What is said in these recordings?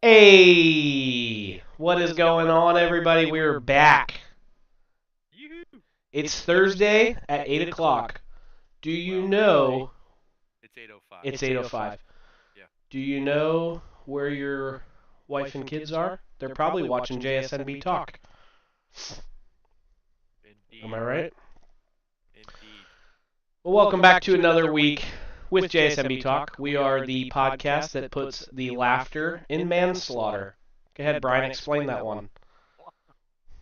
Hey, what is going on, everybody? We're back. Yoo-hoo. It's Thursday at 8 o'clock. Do you know... It's 8:05. It's 8:05. Yeah. Do you know where your wife and kids are? They're probably watching JSNBTalk. Indeed. Am I right? Indeed. Well, welcome back to another week with JSNBTalk. We are the podcast that puts the laughter in manslaughter. Go ahead, Brian, explain that one.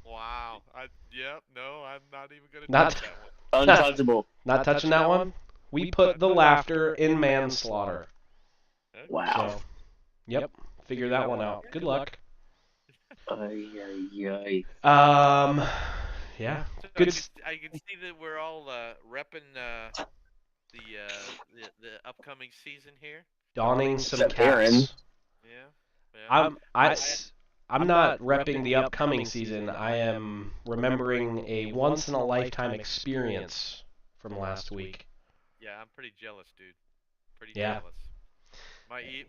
Wow. No, I'm not even going to Not- touch that one. Untouchable. Not touching that one? We put the laughter in manslaughter. Okay. Wow. So, yep, figure that one out. Good luck. Ay, ay, ay. Yeah. So Good. I can see that we're all repping the upcoming season here. Donning some Except Aaron. caps. Yeah. I'm not repping the upcoming season. I am remembering a once in a lifetime experience from last week. Yeah, I'm pretty jealous, dude. Pretty Yeah. jealous.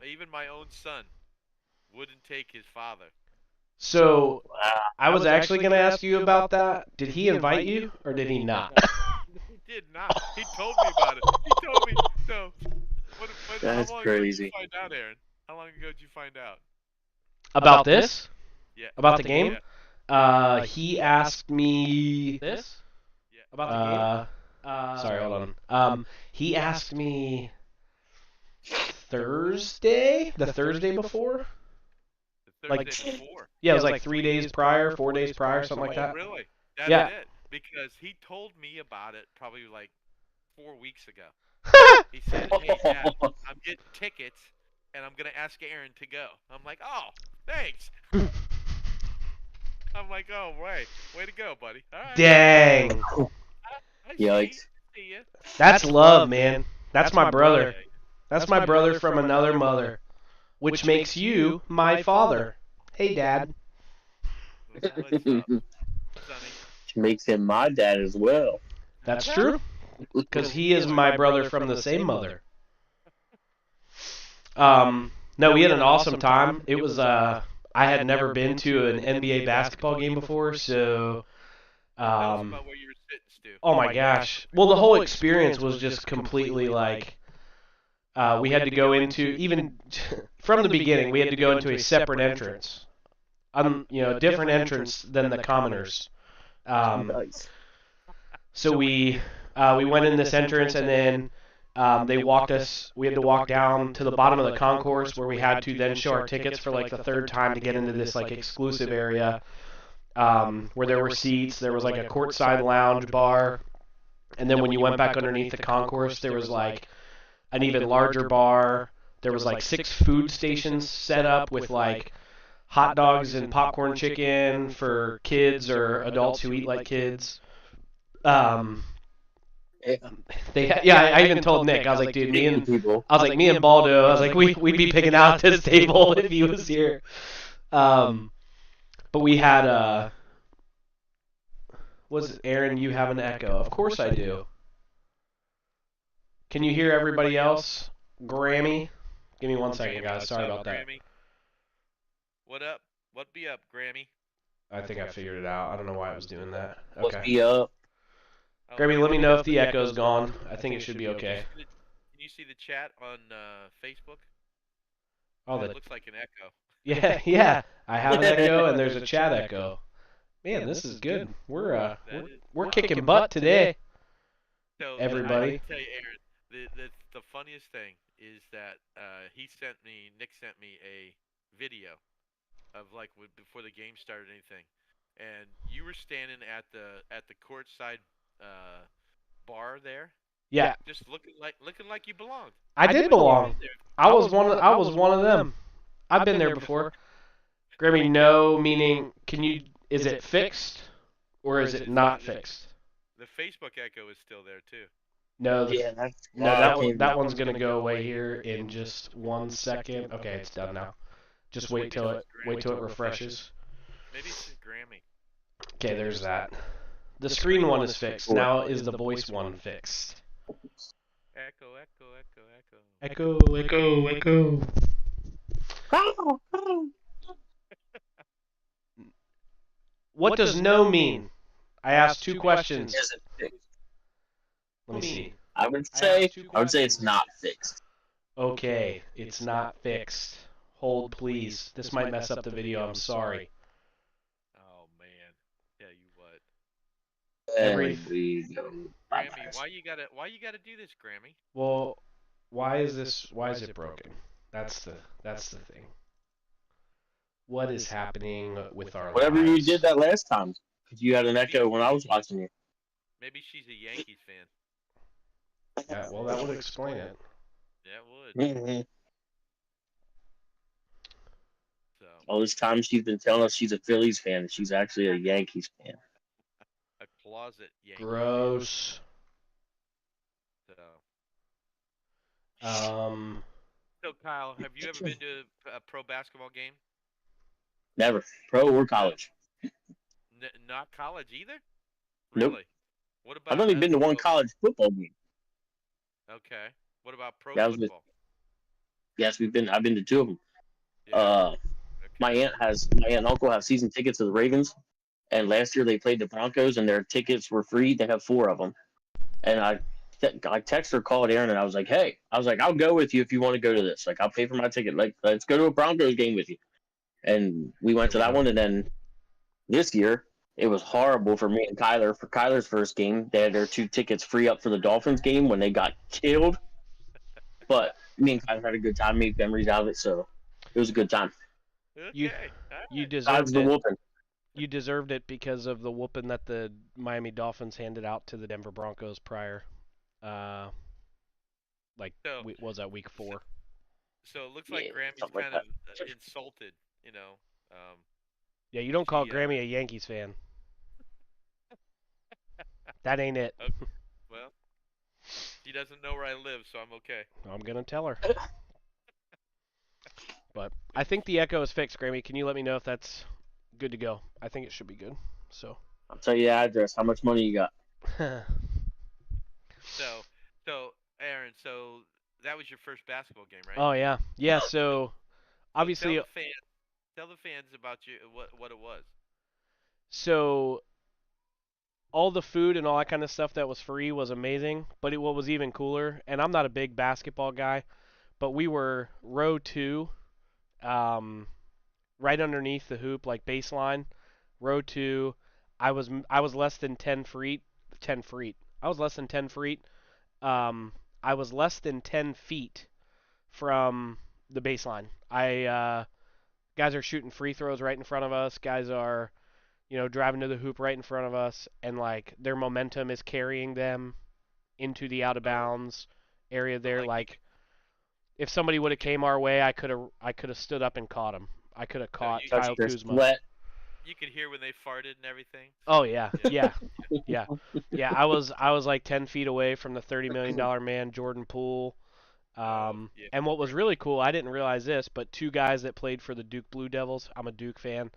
Even my own son wouldn't take his father. So Wow. I was actually going to ask you about that. Did he invite you or did he not? He did not. He told me about it. He told me. So, That's how long crazy. ago did you find out, Aaron? How long ago did you find out? About this? Yeah. About the game? Yeah. He asked me this. Yeah. About the game? Sorry, hold on. He asked me Thursday? The Thursday before? The like- Thursday before. Yeah, it was like 3 days prior, 4 days prior, something like that. Really? That's Yeah. it. Because he told me about it probably like 4 weeks ago. He said, "Hey, Dad, I'm getting tickets, and I'm gonna ask Aaron to go." I'm like, "Oh, thanks." I'm like, "Oh, way to go, buddy." All right. Dang. I see Yikes. you. That's love, man. That's my brother. Yeah, That's my brother from another mother, which makes you my father. Hey, Dad. What's up, Sonny? Which makes him my dad as well. That's true, because he is my brother from the same mother. No, we had an awesome time. It was, I had never been to an NBA basketball game before, so, Tell us about where you were sitting, Stu. oh my gosh. Well, the whole experience was just completely like, we had to go into, even from the beginning, we had to go into a separate entrance. A different entrance than the commoners. Nice. So we went in this entrance, and then they walked us. We had to walk down to the bottom of the concourse, where we had to then show our tickets for like the third time to get into this like exclusive area, where there were seats. There was like a courtside lounge bar, and then when you went back underneath the concourse, there was like an even larger bar. There was like 6 food stations set up with like hot dogs and popcorn chicken for kids or adults who eat like kids. I even told Nick, I was like, dude, me and Baldo, I was like, we'd be picking out this table if he was here. But we had was it Aaron? You have an echo? Of course I do. Can you hear everybody else? Grammy, give me 1 second, guys. Sorry about that. Grammy? What up? What be up, Grammy? I think I figured it out. I don't know why I was doing that. What's Okay. me up? Oh, Grammy, let me know if the echo's gone. I think it should be okay. Can you see the chat on Facebook? Oh, It looks like an echo. yeah. I have an echo and there's a chat echo. Man, this is good. We're kicking butt today. So, Everybody. I tell you, Aaron, the funniest thing is that Nick sent me a video of like before the game started or anything, and you were standing at the courtside bar there, Yeah, just looking like you belonged. I did belong. I was one of them. I've been there before. Grammy, no, meaning is it fixed or is it not fixed? The Facebook echo is still there too. No, Yeah, that one's gonna go away here in just 1 second. Okay, it's done now. Just wait till it refreshes. Maybe it's just Grammy. Okay, there's that. The screen one is fixed. Now is the voice one fixed? Echo, echo, echo, echo. Echo, echo, echo. What does no mean? I asked 2 questions. Is it fixed? Let me see. I would I say asked 2 questions. it's not fixed. Okay, it's not fixed. Hold, please. This might mess up the video. I'm sorry. Oh man, tell you what, Every- And we go. Grammy, why you gotta do this, Grammy? Well, why is it broken? That's the thing. What is happening with our Whatever lives? you did that last time, because you had an echo when I was watching you. Maybe she's a Yankees fan. Yeah, well, that would explain it. Yeah, it would. Mm-hmm. So All this time she's been telling us she's a Phillies fan, and she's actually a Yankees fan. a closet Yankee Gross. fan. So Kyle, have you ever been to a pro basketball game? Never, pro or college. Not college either. Nope. Really? What about? I've only been to one college football game. Okay. What about pro That was football? Yes, I've been to 2 of them. Yeah. Okay. My aunt and uncle have season tickets to the Ravens, and last year they played the Broncos, and their tickets were free. They have 4 of them, and I texted or called Aaron, and I was like, hey, I'll go with you if you want to go to this. Like, I'll pay for my ticket. Like, let's go to a Broncos game with you. And we went to that one, and then this year it was horrible for me and Kyler. For Kyler's first game, they had their 2 tickets free up for the Dolphins game when they got killed. But me and Kyler had a good time, made memories out of it, so it was a good time. You Besides deserved the it. whooping. You deserved it because of the whooping that the Miami Dolphins handed out to the Denver Broncos prior. Was that week 4? So it looks like Yeah, Grammy's something like kind of insulted, you know. Yeah, you don't call She, Grammy a Yankees fan. That ain't it. Okay. Well, she doesn't know where I live, so I'm okay. I'm gonna tell her. But I think the echo is fixed, Grammy. Can you let me know if that's good to go? I think it should be good. So. I'll tell you the address. How much money you got? So Aaron, so that was your first basketball game, right? Oh yeah, yeah. So So obviously, tell the fans about what it was. so all the food and all that kind of stuff that was free was amazing. But what was even cooler, and I'm not a big basketball guy, but we were row 2, right underneath the hoop, like baseline, row 2. I was less than 10 feet. 10 feet. I was less than 10 feet. I was less than 10 feet from the baseline. Guys are shooting free throws right in front of us. Guys are, driving to the hoop right in front of us, and like their momentum is carrying them into the out of bounds area there. Like if somebody would have came our way, I could have stood up and caught him. I could have caught Kyle Kuzma. Sweat. You could hear when they farted and everything. Oh yeah, yeah. I was like 10 feet away from the $30 million man, Jordan Poole. And what was really cool, I didn't realize this, but 2 guys that played for the Duke Blue Devils. I'm a Duke fan.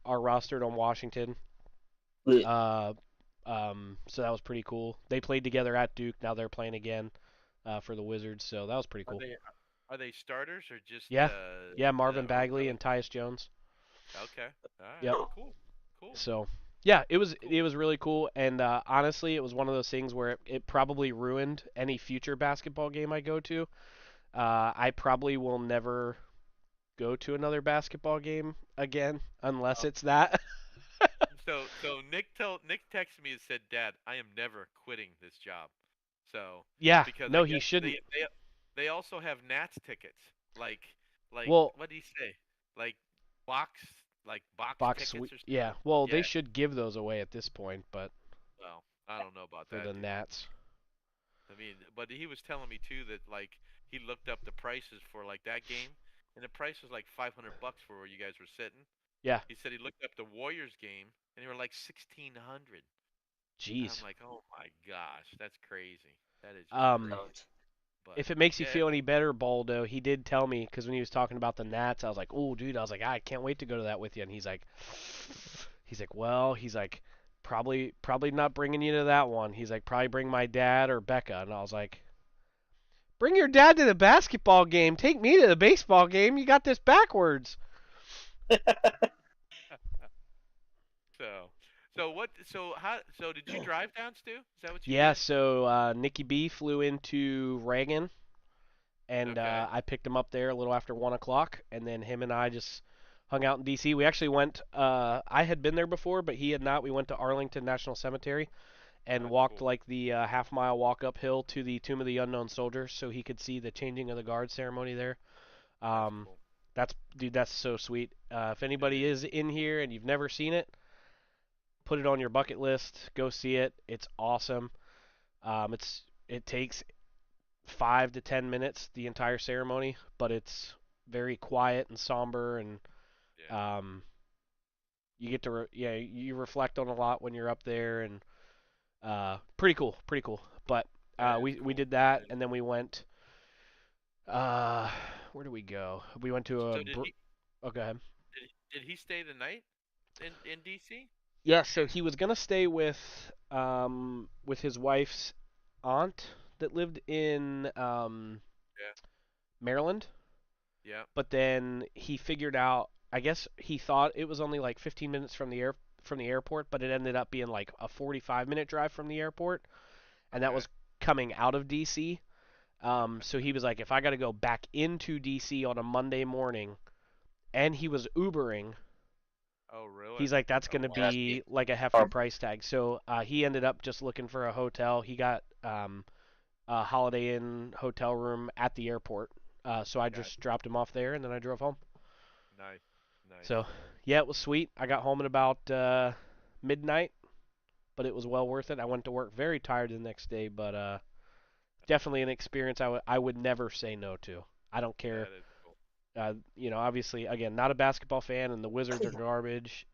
Are rostered on Washington. So that was pretty cool. They played together at Duke. Now they're playing again for the Wizards. So that was pretty cool. Are they starters or just? Yeah, Marvin Bagley and Tyus Jones. Okay. All right. Yep. Cool. So yeah, it was really cool, and honestly, it was one of those things where it probably ruined any future basketball game I go to. I probably will never go to another basketball game again unless it's that. So Nick texted me and said, "Dad, I am never quitting this job." So Yeah, because no, he shouldn't. They also have Nats tickets, like well, what did he say? Like box box tickets or something? Yeah, well, they should give those away at this point, but well, I don't know about for that. the Nats. I mean, but he was telling me too that like he looked up the prices for like that game, and the price was like $500 for where you guys were sitting. Yeah. He said he looked up the Warriors game, and they were like 1,600. Jeez. I'm like, oh my gosh, that's crazy. That is crazy. But, if it makes you feel any better, Baldo, he did tell me, because when he was talking about the Nats, I was like, oh, dude, I was like, I can't wait to go to that with you. And he's like, well, probably not bringing you to that one. He's like, probably bring my dad or Becca. And I was like, bring your dad to the basketball game. Take me to the baseball game. You got this backwards. So, so what? So how? So did you drive down, Stu? Is that what you Yeah, did? so Nikki B flew into Reagan, and Okay. I picked him up there a little after 1 o'clock, and then him and I just hung out in D.C. We actually went. I had been there before, but he had not. We went to Arlington National Cemetery and That's walked cool. like the half-mile walk uphill to the Tomb of the Unknown Soldier, so he could see the changing of the guard ceremony there. That's Um, cool. that's dude, that's so sweet. If It anybody is. is in here and you've never seen it, put it on your bucket list. Go see it. It's awesome. It takes 5 to 10 minutes the entire ceremony, but it's very quiet and somber, and Yeah. um, you get to you reflect on a lot when you're up there, and pretty cool, pretty cool. But That is we cool. did That that, is and then cool. we went. Uh, where did we go? We went to a. So did he? Oh, go ahead. Did he stay the night in DC? Yeah, so he was gonna stay with his wife's aunt that lived in Yeah. Maryland, Yeah. but then he figured out. I guess he thought it was only like 15 minutes from the airport, but it ended up being like a 45-minute drive from the airport, and that Okay. was coming out of DC. Okay. So he was like, if I got to go back into DC on a Monday morning, and he was Ubering, Oh, really? he's like, that's Oh, going to Yeah, wow. that's be like a hefty horrible. price tag. So he ended up just looking for a hotel. He got a Holiday Inn hotel room at the airport. So I Got just dropped him off there, and then I drove home. nice. Nice. So yeah, it was sweet. I got home at about midnight, but it was well worth it. I went to work very tired the next day, but definitely an experience I would never say no to. I don't care. That is cool. Obviously, again, not a basketball fan, and the Wizards are garbage.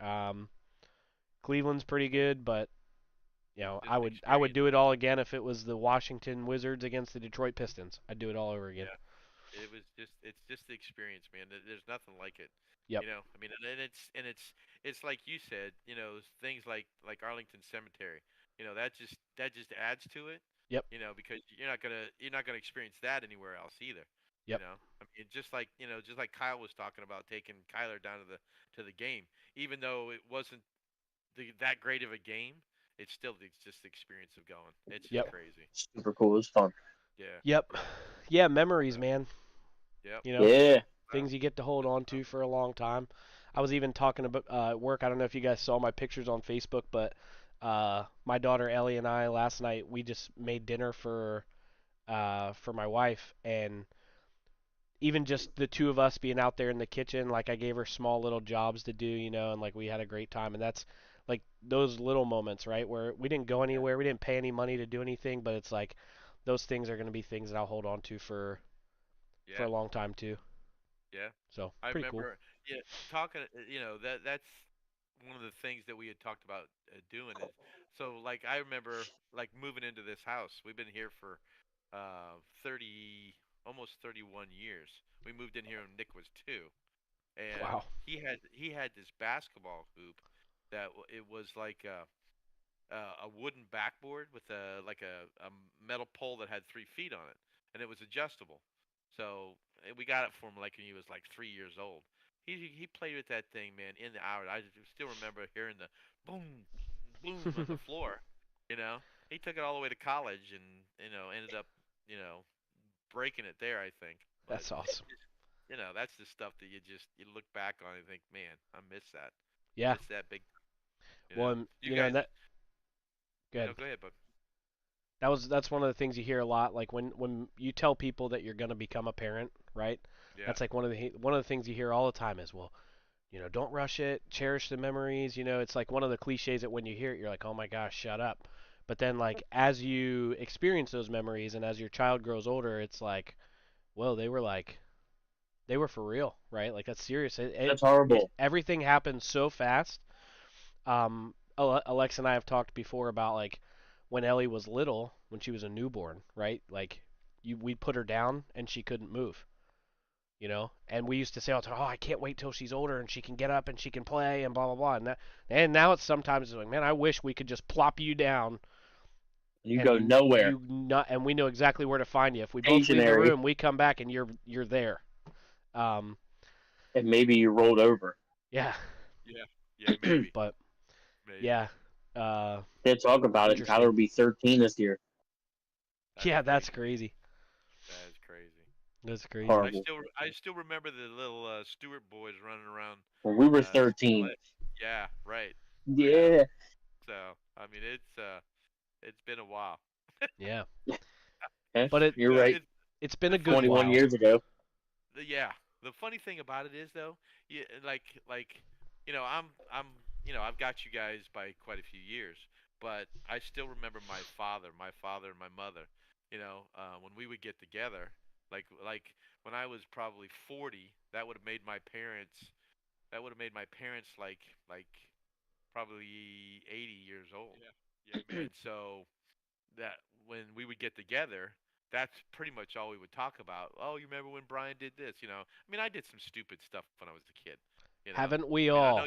Cleveland's pretty good, but Just the I would experience do of it it. all again if it was the Washington Wizards against the Detroit Pistons. I'd do it all over again. Yeah. It was just it's just the experience, man. There's nothing like it. Yep. I mean, and it's like you said, things like Arlington Cemetery. That just adds to it. Yep. Because you're not gonna experience that anywhere else either. Yep. I mean, just like Kyle was talking about taking Kyler down to the game, even though it wasn't that great of a game, it's just the experience of going. It's just Yep. crazy. Super cool. It was fun. Yeah, Yep. yeah, Yeah, memories, uh, man. yep. You know, Yeah. Uh, things you get to hold on to for a long time. I was even talking about at work. I don't know if you guys saw my pictures on Facebook, but my daughter Ellie and I last night we just made dinner for my wife, and even just the two of us being out there in the kitchen, like I gave her small little jobs to do, and like we had a great time, and that's like those little moments, right, where we didn't go yeah, anywhere, we didn't pay any money to do anything, but it's like those things are going to be things that I'll hold on to for yeah, a long time too. yeah. So I pretty cool. remember, yeah, talking. That's one of the things that we had talked about doing is so like I remember like moving into this house. We've been here for 30 almost 31 years. We moved in here when Nick was 2, and Wow. he had this basketball hoop that it was like a wooden backboard with a metal pole that had 3 feet on it, and it was adjustable. So we got it for him like when he was like 3 years old. He played with that thing, man, in the hours. I still remember hearing the boom, boom, boom on the floor. You know, he took it all the way to college, and ended up you know breaking it there, I think. But That's awesome. that's the stuff that you look back on and think, man, I miss that. Yeah. Miss that big. Well, and, You guys, and that good. go ahead, bud. That's one of the things you hear a lot. Like when you tell people that you're gonna become a parent, right? Yeah, That's like one of the things you hear all the time is, well, don't rush it, cherish the memories. It's like one of the cliches that when you hear it, you're like, oh my gosh, shut up. But then like as you experience those memories and as your child grows older, it's like, well, they were for real, right? Like that's serious. That's horrible. Everything happens so fast. Alexa and I have talked before about like when Ellie was little, when she was a newborn, right? Like we'd put her down and she couldn't move, and we used to say all the time, oh, I can't wait till she's older and she can get up and she can play and blah blah blah. And now it's sometimes like, man, I wish we could just plop you down You go and nowhere. we know exactly where to find you. If we both leave the Stationary, room, we come back and you're there. Um, and maybe you rolled over. yeah, yeah, yeah. Maybe, but Maybe. Yeah. Uh, Can't talk about it. Tyler interesting. will be 13 this year. That's Yeah, that's crazy. crazy. That is crazy. That's crazy. Horrible. I still remember the little Stewart boys running around. When we were Still 13. yeah, right. Yeah. Yeah. So I mean, it's been a while. Yeah. Okay, But you're Yeah, right. it's been the a good funny 21 thing. while. years ago. Yeah, the funny thing about it is though, like I'm I've got you guys by quite a few years, but I still remember my father and my mother. When we would get together, like when I was probably 40, that would have made my parents. That would have made my parents like probably 80 years old. Yeah, man. And so that when we would get together, that's pretty much all we would talk about. Oh, you remember when Brian did this? I mean, I did some stupid stuff when I was a kid. Haven't we I mean, all?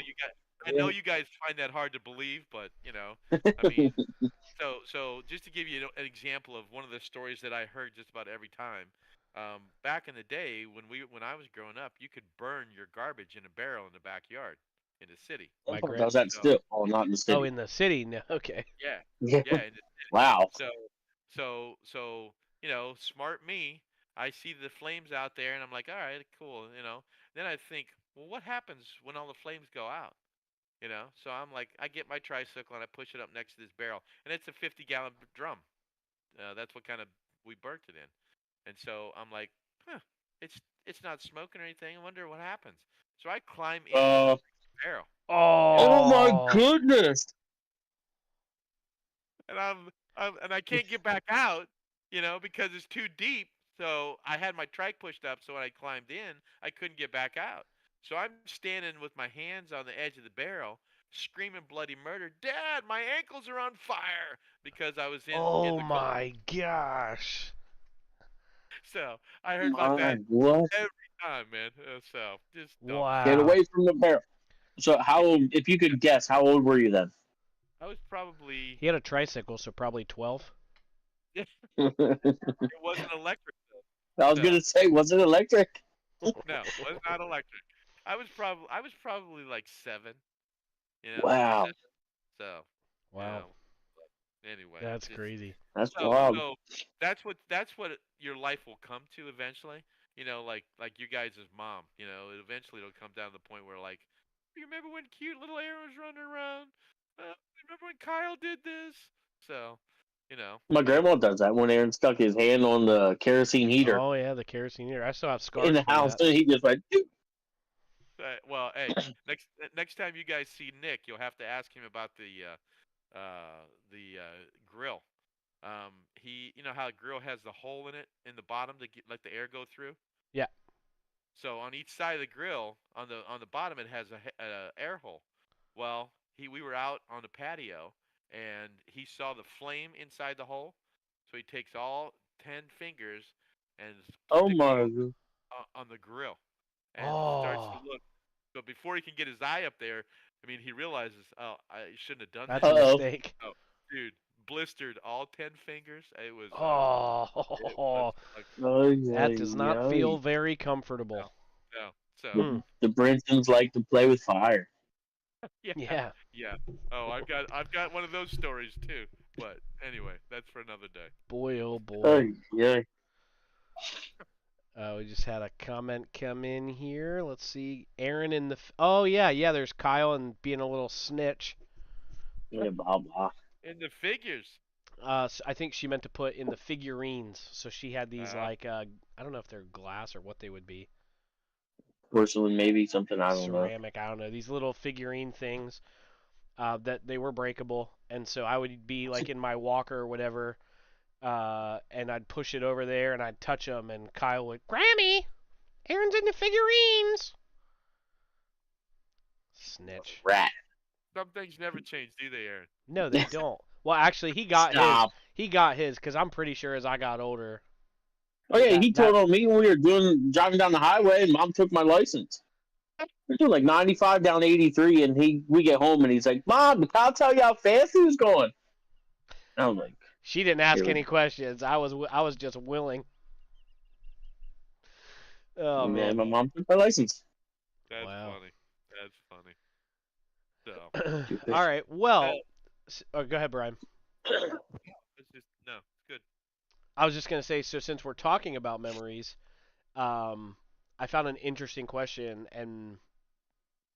I know you guys find that hard to believe, but I mean, so just to give you an example of one of the stories that I heard just about every time. Back in the day when I was growing up, you could burn your garbage in a barrel in the backyard in the city. My Does that So still? Oh, not in the Oh, city. in the city? No. Okay. yeah, Yeah. yeah, in the Wow. So, so smart me. I see the flames out there, and I'm like, all right, cool. Then I think, well, what happens when all the flames go out? So I'm like, I get my tricycle and I push it up next to this barrel, and it's a 50-gallon drum. That's what kind of we burnt it in. And so I'm like, huh, it's not smoking or anything. I wonder what happens. So I climb into the Uh. barrel, Oh my Oh. goodness. and and I can't get back out, because it's too deep. So I had my trike pushed up, so when I climbed in, I couldn't get back out. So I'm standing with my hands on the edge of the barrel, screaming bloody murder. Dad, my ankles are on fire because I was in Oh the cold. my gosh. So I heard about My that what? every time, man. So just dumb Get stuff. Wow. away from the barrel. So how old? If you could guess, how old were you then? I was probably He had a tricycle, so probably 12. it I wasn't electric was though. gonna say, was it electric? No, was not electric. I was probably like 7. Wow, 7. So, you Wow. know, anyway, That's just crazy. that's so wild. so that's what your life will come to eventually. Like you guys' mom. Eventually it'll come down to the point where like, you remember when cute little Aaron was running around? Remember when Kyle did this? So, you know, My grandma does that when Aaron stuck his hand on the kerosene heater Oh yeah, the kerosene heater. I still have in scars the from house, that. and he just went. "Doop." well, hey, next time you guys see Nick, you'll have to ask him about the grill. You know how a grill has the hole in it in the bottom to let the air go through. Yeah. So on each side of the grill, on the bottom, it has a air hole. Well, we were out on the patio, and he saw the flame inside the hole. So he takes all 10 fingers and Oh sticks it my god. on the grill, and starts to Oh, look. But before he can get his eye up there, I mean, he realizes, oh, I shouldn't have done that's a this. Uh mistake. Oh, dude, blistered all 10 fingers. It was Oh, like, oh. that does not feel Ay. very no, comfortable. no. So Hmm. The Brinsons like to play with fire. yeah, Yeah. yeah. Oh, I've got one of those stories too. But anyway, that's for another day. Boy, oh boy. Ay, yeah. We just had a comment come in here. Let's see. Aaron in the. Oh yeah, yeah. There's Kyle and being a little snitch. Yeah, blah blah. In the figures. I think she meant to put in the figurines. So she had these Uh, like I don't know if they're glass or what they would be. Porcelain, maybe something. I don't know. Ceramic. I don't know. These little figurine things. That they were breakable, and so I would be like in my walker or whatever, and I'd push it over there and I'd touch them, and Kyle would, Grammy, Aaron's in the figurines. Snitch. Rat. some things never change, do they, Aaron? No, they don't. Well, actually, he got his. Stop. He got his because I'm pretty sure as I got older. Oh yeah, That he that told on me when we were driving down the highway, and Mom took my license. We're doing like 95 down 83, and we get home, and he's like, "Mom, I'll tell you how fast he was going." And I was like, she didn't ask "Here we any questions. I was just willing. Oh go." Man, man. my mom took my license. That's Wow. funny. That's funny. So, All right. uh, Well, go ahead, Brian. it's just no, it's good. I was just gonna say. So since we're talking about memories, um, I found an interesting question and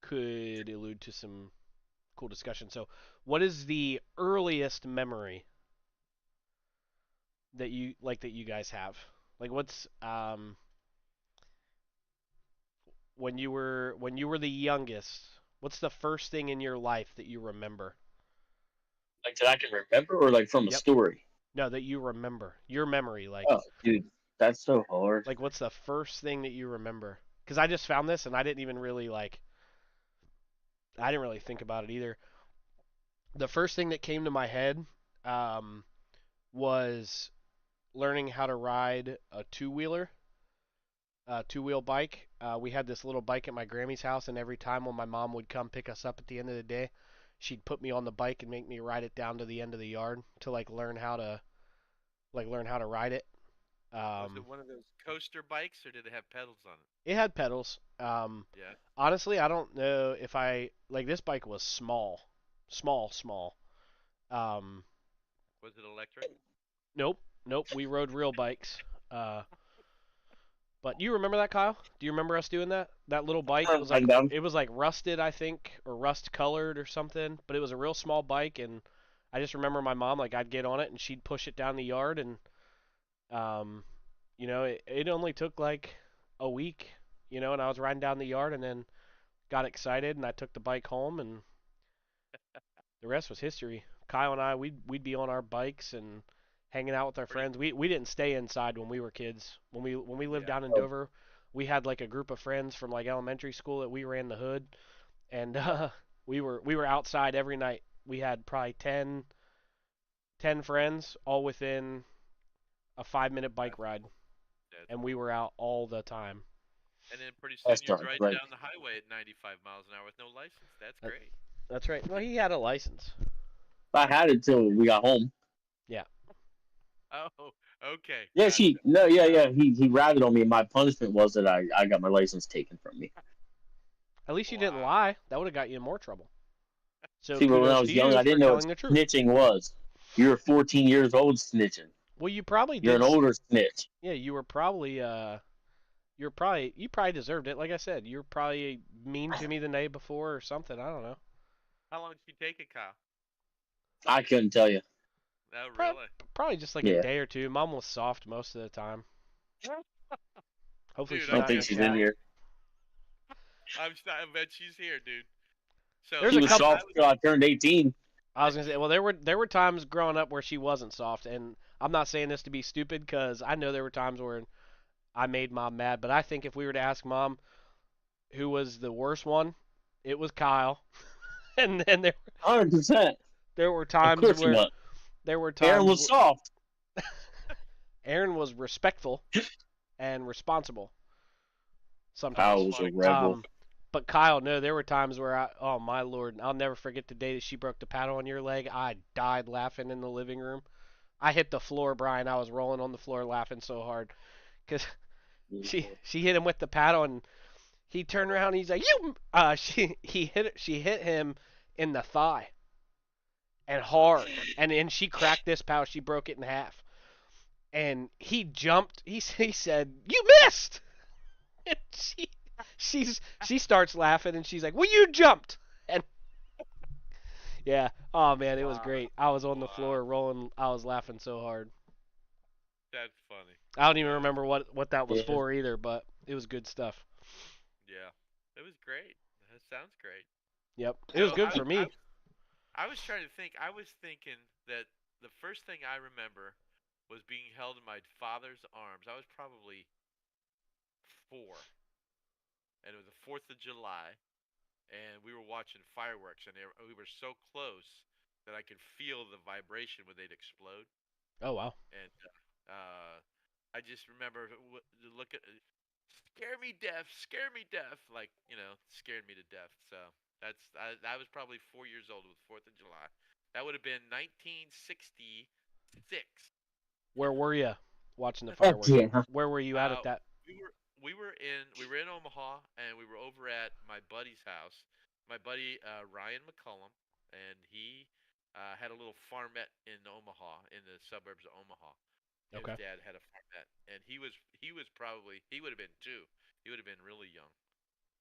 could allude to some cool discussion. So, what is the earliest memory that you guys have? Like, what's when you were the youngest? What's the first thing in your life that you remember? Like that I can remember, or like from a Yep. story. No, that you remember. Your memory, Oh, dude, that's so hard. like what's the first thing that you remember? Because I just found this and I didn't even really I didn't really think about it either. The first thing that came to my head um, was learning how to ride a two-wheel bike. We had this little bike at my Grammy's house, and every time when my mom would come pick us up at the end of the day, she'd put me on the bike and make me ride it down to the end of the yard to learn how to ride it. Was it Um, one of those coaster bikes, or did it have pedals on it? it had pedals. Yeah. Honestly, I don't know if I like this bike was small. Um, Was it electric? nope, nope. We rode real bikes. Uh, but you remember that, Kyle? Do you remember us doing that? That little bike. I'm down. It was like rusted, I think, or rust colored or something. But it was a real small bike, and I just remember my mom like I'd get on it and she'd push it down the yard, and um, it only took like a week, and I was riding down the yard and then got excited and I took the bike home and the rest was history. Kyle and I, we'd be on our bikes and hanging out with our Pretty. friends. We didn't stay inside when we were kids. When we lived Yeah. down in Oh, Dover, we had like a group of friends from like elementary school that we ran the hood, and we were outside every night. We had probably 10 friends, all within a 5-minute bike That's ride, that's and we cool. were out all the time. And then pretty soon that's you're done. riding Like down the highway at 95 miles an hour with no license. That's That, great. that's right. Well, he had a license. I had it till we got home. Yeah. Oh, okay, Yeah, gotcha. yeah. He ratted on me. My punishment was that I got my license taken from me. At least you didn't Wow. lie. That would have got you in more trouble. So See, but when I kudos to was young, you I for didn't know what telling the truth. snitching was. You're 14 years old snitching. Well, you probably You're did. an older snitch. Yeah, you probably deserved it. Like I said, you were probably mean to me the night before or something. I don't know. How long did you take it, Kyle? I couldn't tell you. Oh, Probably, really? probably just like a Yeah, day or two. Mom was soft most of the time. Hopefully Dude, she's I I don't not in think the can't she's in chat. believe. here. I bet she's here, dude. So There's She a was couple. I soft was. till I turned 18. I was gonna say, well, there were times growing up where she wasn't soft, and I'm not saying this to be stupid because I know there were times where I made mom mad. But I think if we were to ask mom who was the worst one, it was Kyle. And then 100%. there were Of times course you're where not. there were Aaron times was soft. Aaron was respectful and responsible That's Kyle sometimes. was a funny. rebel. Um, but Kyle, no, there were times where oh my lord, I'll never forget the day that she broke the paddle on your leg. I died laughing in the living room. I hit the floor, Brian. I was rolling on the floor laughing so hard because she hit him with the paddle and he turned around and he's like, "You!" She hit him in the thigh and hard, and then she cracked this paddle. She broke it in half, and he jumped. He said, "You missed!" And she starts laughing and she's like, "Well, you jumped!" And yeah, oh man, it was Wow. great. I was on the Wow. floor rolling. I was laughing so hard. That's funny. I don't even That is. remember what that was Yeah. for either, but it was good stuff. Yeah. It was great. That sounds great. Yep, it was So good for me. I was trying to think. I was thinking that the first thing I remember was being held in my father's arms. I was probably 4, and it was the 4th of July, and we were watching fireworks, and we were so close that I could feel the vibration when they'd explode. Oh wow. And I just remember look at scare me deaf, like scared me to death. So I was probably 4 years old with 4th of July. That would have been 1966. Where were you watching the Heck fireworks? yeah. Where were you at Uh, that? we were in Omaha, and we were over at my buddy's house, my buddy Ryan McCullum, and he had a little farmette in Omaha, in the suburbs of Omaha. His Okay. dad had a farmette, and he was probably he would have been two. He would have been really young.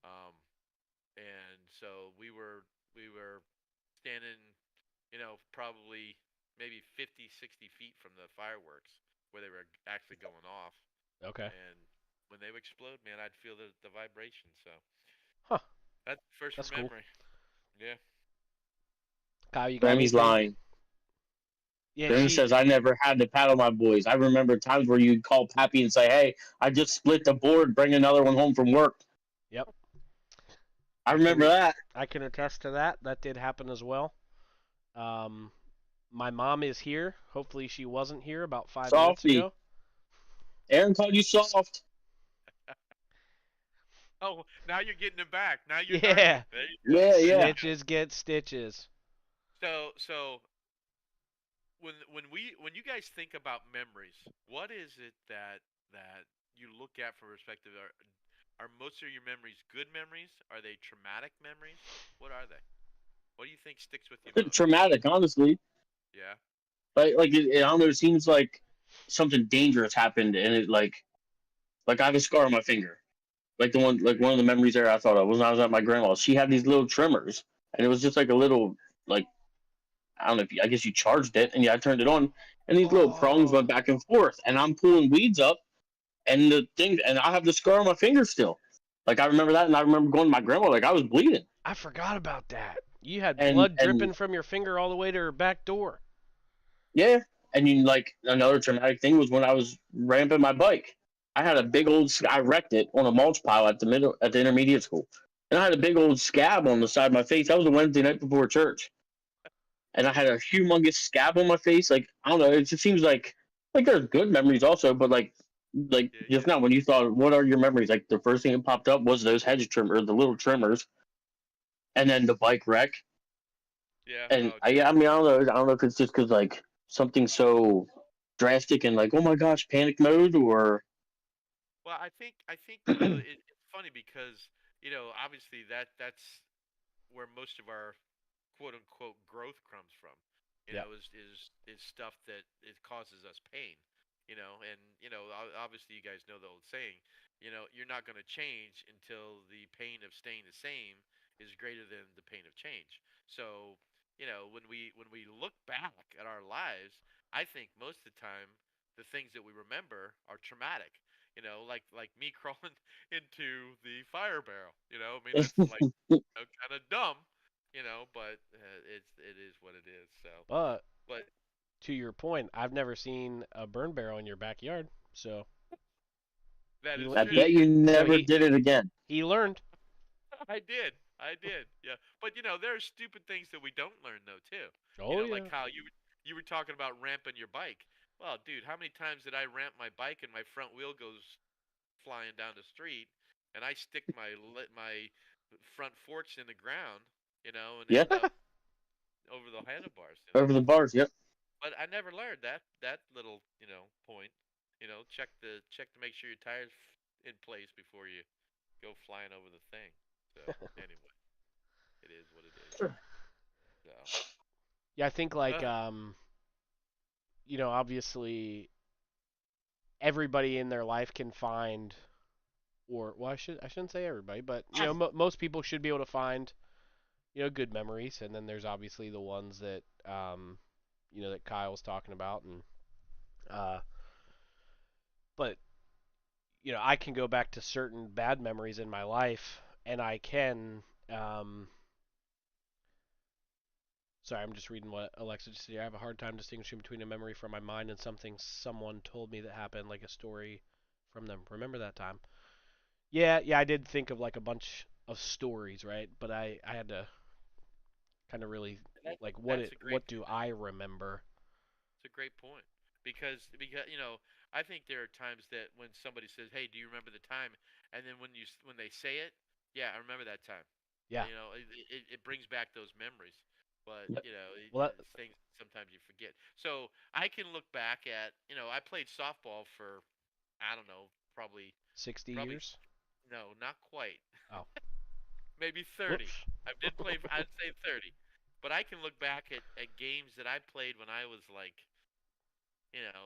Um, and so we were standing, probably maybe 50, 60 feet from the fireworks where they were actually going off. Okay. And when they would explode, man, I'd feel the vibration. So Huh. that's the first That's cool. memory. Yeah. Kyle, you got Granny's anything? lying. Yeah, Granny she. says I never had to paddle my boys. I remember times where you'd call Pappy and say, "Hey, I just split the board. Bring another one home from work." Yep. I I remember can. that. I can attest to that. That did happen as well. Um, my mom is here. Hopefully, she wasn't here about 5 minutes Softy. ago. Aaron called you soft. Oh, now you're getting it back. Now you're narking. Yeah. There you go. Yeah, There you yeah. go. Snitches get stitches. So when you guys think about memories, what is it that you look at from perspective? Are most of your memories good memories? Are they traumatic memories? What are they? What do you think sticks with you most? Traumatic, honestly. Yeah. I don't know. It seems like something dangerous happened, and it like I have a scar on my finger. Like one of the memories there I thought of was when I was at my grandma's. She had these little trimmers, and it was just like a little like I don't know if I guess you charged it, and yeah, I turned it on, and these little prongs Oh, went back and forth, and I'm pulling weeds up, and the thing, and I have the scar on my finger still. Like I remember that, and I remember going to my grandma like I was bleeding, I forgot about that. You had and blood and dripping from your finger all the way to her back door. yeah, and you like another traumatic thing was when I was ramping my bike. I had a big old I wrecked it on a mulch pile at the intermediate school, and I had a big old scab on the side of my face. That was a Wednesday night before church, and I had a humongous scab on my face. Like I don't know, it just seems like there's good memories also, but like Yeah, just yeah. now when you thought what are your memories? Like the first thing that popped up was those hedge trimmer, the little trimmers, and then the bike wreck. Yeah. And Oh, I dude. mean I don't know if it's just because like something so drastic and like oh my gosh panic mode or Well, I think it's funny because obviously that's where most of our quote unquote growth comes from. Yep. Is stuff that it causes us pain. And obviously you guys know the old saying. You're not going to change until the pain of staying the same is greater than the pain of change. So when we look back at our lives, I think most of the time the things that we remember are traumatic. Like me crawling into the fire barrel. I mean that's like kind of dumb, but it is what it is. So, But but to your point, I've never seen a burn barrel in your backyard. So that he is I true. bet he you so never he did it again. he learned. I did, yeah. But there are stupid things that we don't learn though too. Oh Like yeah. how you were talking about ramping your bike. Well, dude, how many times did I ramp my bike and my front wheel goes flying down the street, and I stick my front forks in the ground, and Yeah, end up over the handlebars. over the bars. Yep. But I never learned that little point. Check to make sure your tires in place before you go flying over the thing. So anyway, it is what it is. So Yeah, I think like uh, obviously everybody in their life can find, or well, I shouldn't say everybody, but most people should be able to find good memories, and then there's obviously the ones that that Kyle's talking about, and uh, but I can go back to certain bad memories in my life, and I can. Sorry, I'm just reading what Alexa just said. I have a hard time distinguishing between a memory from my mind and something someone told me that happened, like a story from them. Remember that time? Yeah, yeah, I did think of like a bunch of stories, right? But I had to kind of really that like that's a great what do point. I remember? It's a great point because I think there are times that when somebody says, "Hey, do you remember the time?" and then when they say it, yeah, I remember that time. Yeah. It brings back those memories. But Well, that, it's things sometimes you forget. So I can look back at I played softball for I don't know, probably 60 probably years. no, not quite. Oh. maybe 30. Whoops. I did play. I'd say 30, but I can look back at games that I played when I was like,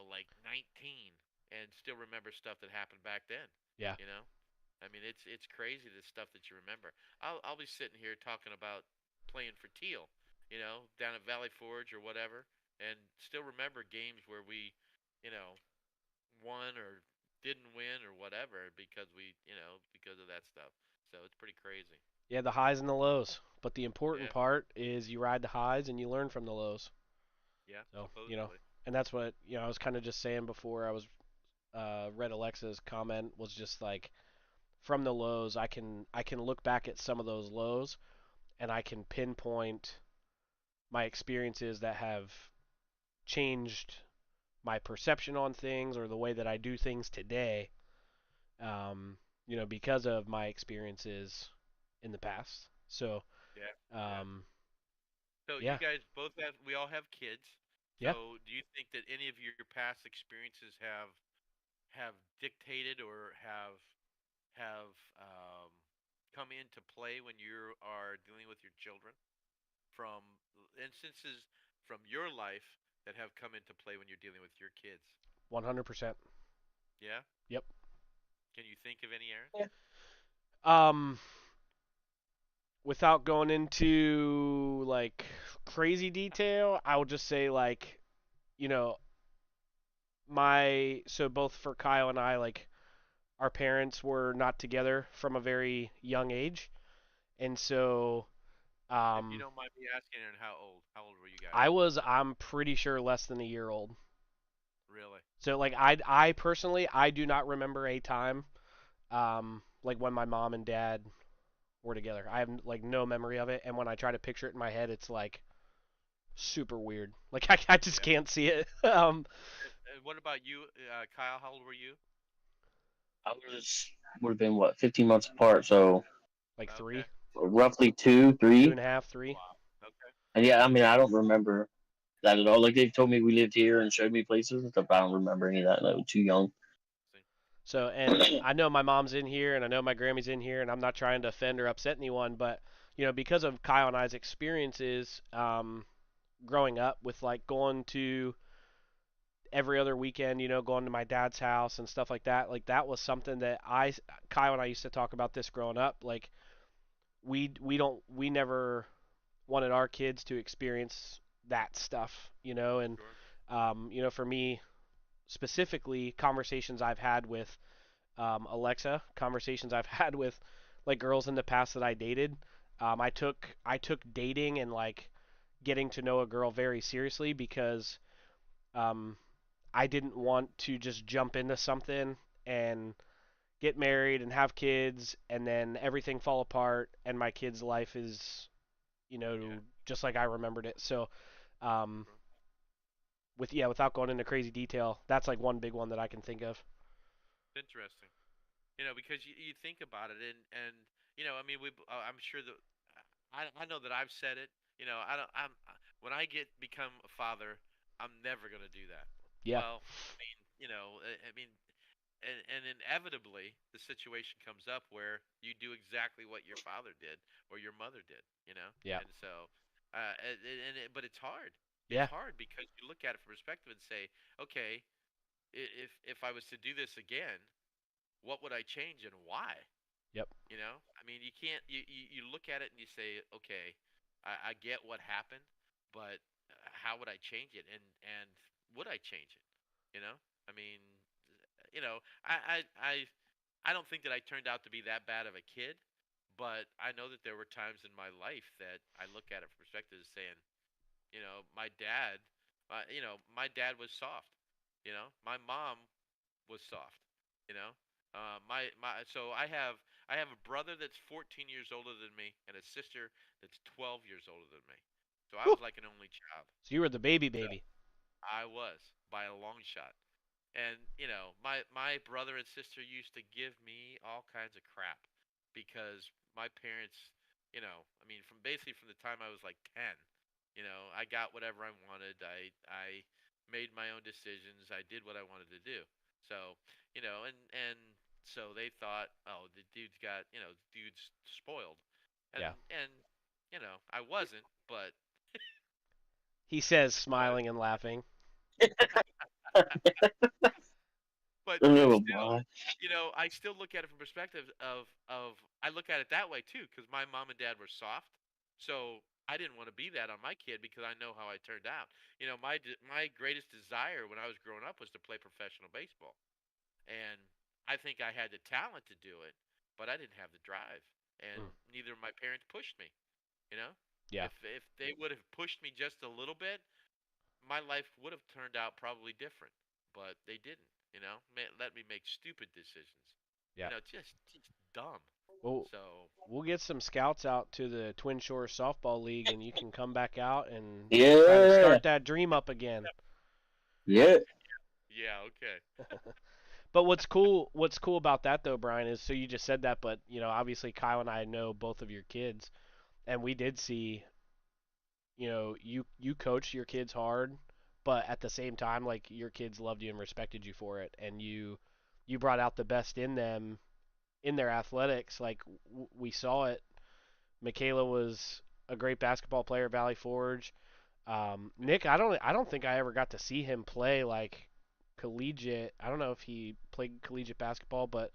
like 19, and still remember stuff that happened back then. Yeah. You know, I mean, it's crazy the stuff that you remember. I'll be sitting here talking about playing for Teal, down at Valley Forge or whatever, and still remember games where we, you know, won or didn't win or whatever because of that stuff. So it's pretty crazy. Yeah, the highs and the lows. But the important Yeah, part is you ride the highs and you learn from the lows. yeah, So, supposedly. and that's what, I was kind of just saying before I was read Alexa's comment was just like from the lows, I can look back at some of those lows and I can pinpoint my experiences that have changed my perception on things or the way that I do things today. Um, because of my experiences in the past. So, Yeah, yeah. um, So you yeah, guys both we all have kids. yeah, So do you think that any of your past experiences have dictated or have come into play when you are dealing with your children from instances from your life that have come into play when you're dealing with your kids? 100%. Yeah? Yep. Can you think of any, Aaron? Yeah. Um, without going into like crazy detail, I will just say like, you know, so both for Kyle and I, like our parents were not together from a very young age, and so If you um, don't mind me asking, Aaron, how old were you guys? I'm pretty sure less than a year old. Really? So like I personally I do not remember a time like when my mom and dad were together. I have like no memory of it, and when I try to picture it in my head, it's like super weird. Like I just Yeah. can't see it. And what about you, Kyle? How old were you? I would have been what 15 months apart, so like Okay. 3, roughly two, two three. and a half, 3. Wow. Okay. And yeah, I mean, I don't remember that at all. Like they told me we lived here and showed me places and stuff. But I don't remember any of that. I was too young. See. So, Yeah. and I know my mom's in here, and I know my Grammy's in here, and I'm not trying to offend or upset anyone, but because of Kyle and I's experiences, growing up with like going to every other weekend, going to my dad's house and stuff like that. Like that was something that Kyle and I used to talk about this growing up. Like we never wanted our kids to experience that stuff, and Sure. for me specifically, conversations I've had with Alexa, conversations I've had with like girls in the past that I dated. I took dating and like getting to know a girl very seriously because um, I didn't want to just jump into something and get married and have kids and then everything fall apart and my kid's life is, Yeah. just like I remembered it. So, um, Sure. without going into crazy detail, that's like one big one that I can think of. It's interesting. Because you think about it, and I mean, I'm sure that I know that I've said it. I don't. When I become a father, I'm never gonna do that. Yeah. Well, I mean, I mean, and inevitably the situation comes up where you do exactly what your father did or your mother did. Yeah. And so, but it's hard. It's Yeah. hard because you look at it from perspective and say, okay, if I was to do this again, what would I change and why? Yep. I mean, you can't. You look at it and you say, okay, I get what happened, but how would I change it? And would I change it? I mean, you know, I, I I I don't think that I turned out to be that bad of a kid, but I know that there were times in my life that I look at it from perspective as saying, my dad was soft. My mom was soft. You know, so I have a brother that's 14 years older than me and a sister that's 12 years older than me. So I Whew. was like an only child. So you were the baby So baby. I was by a long shot. And my brother and sister used to give me all kinds of crap because my parents, I mean, from the time I was like 10, I got whatever I wanted. I made my own decisions. I did what I wanted to do. So, and so they thought, oh, the dude's spoiled. And Yeah. and I wasn't, but He says, but smiling and laughing. but Oh still, my. I still look at it from perspective of I look at it that way too, because my mom and dad were soft, so I didn't want to be that on my kid because I know how I turned out. My greatest desire when I was growing up was to play professional baseball, and I think I had the talent to do it, but I didn't have the drive, and Mm. neither of my parents pushed me. You know, Yeah. if they would have pushed me just a little bit, my life would have turned out probably different, but they didn't. Let me make stupid decisions. Yeah. Just dumb. Well, So we'll get some scouts out to the Twin Shores Softball League, and you can come back out and try to Yeah. start that dream up again. Yeah. yeah, okay. But what's cool about that though, Brian, is so you just said that, but obviously Kyle and I know both of your kids, and we did see, you coached your kids hard, but at the same time, like your kids loved you and respected you for it, and you brought out the best in them in their athletics. Like we saw it. Michaela was a great basketball player at Valley Forge. Nick, I don't think I ever got to see him play like collegiate. I don't know if he played collegiate basketball, but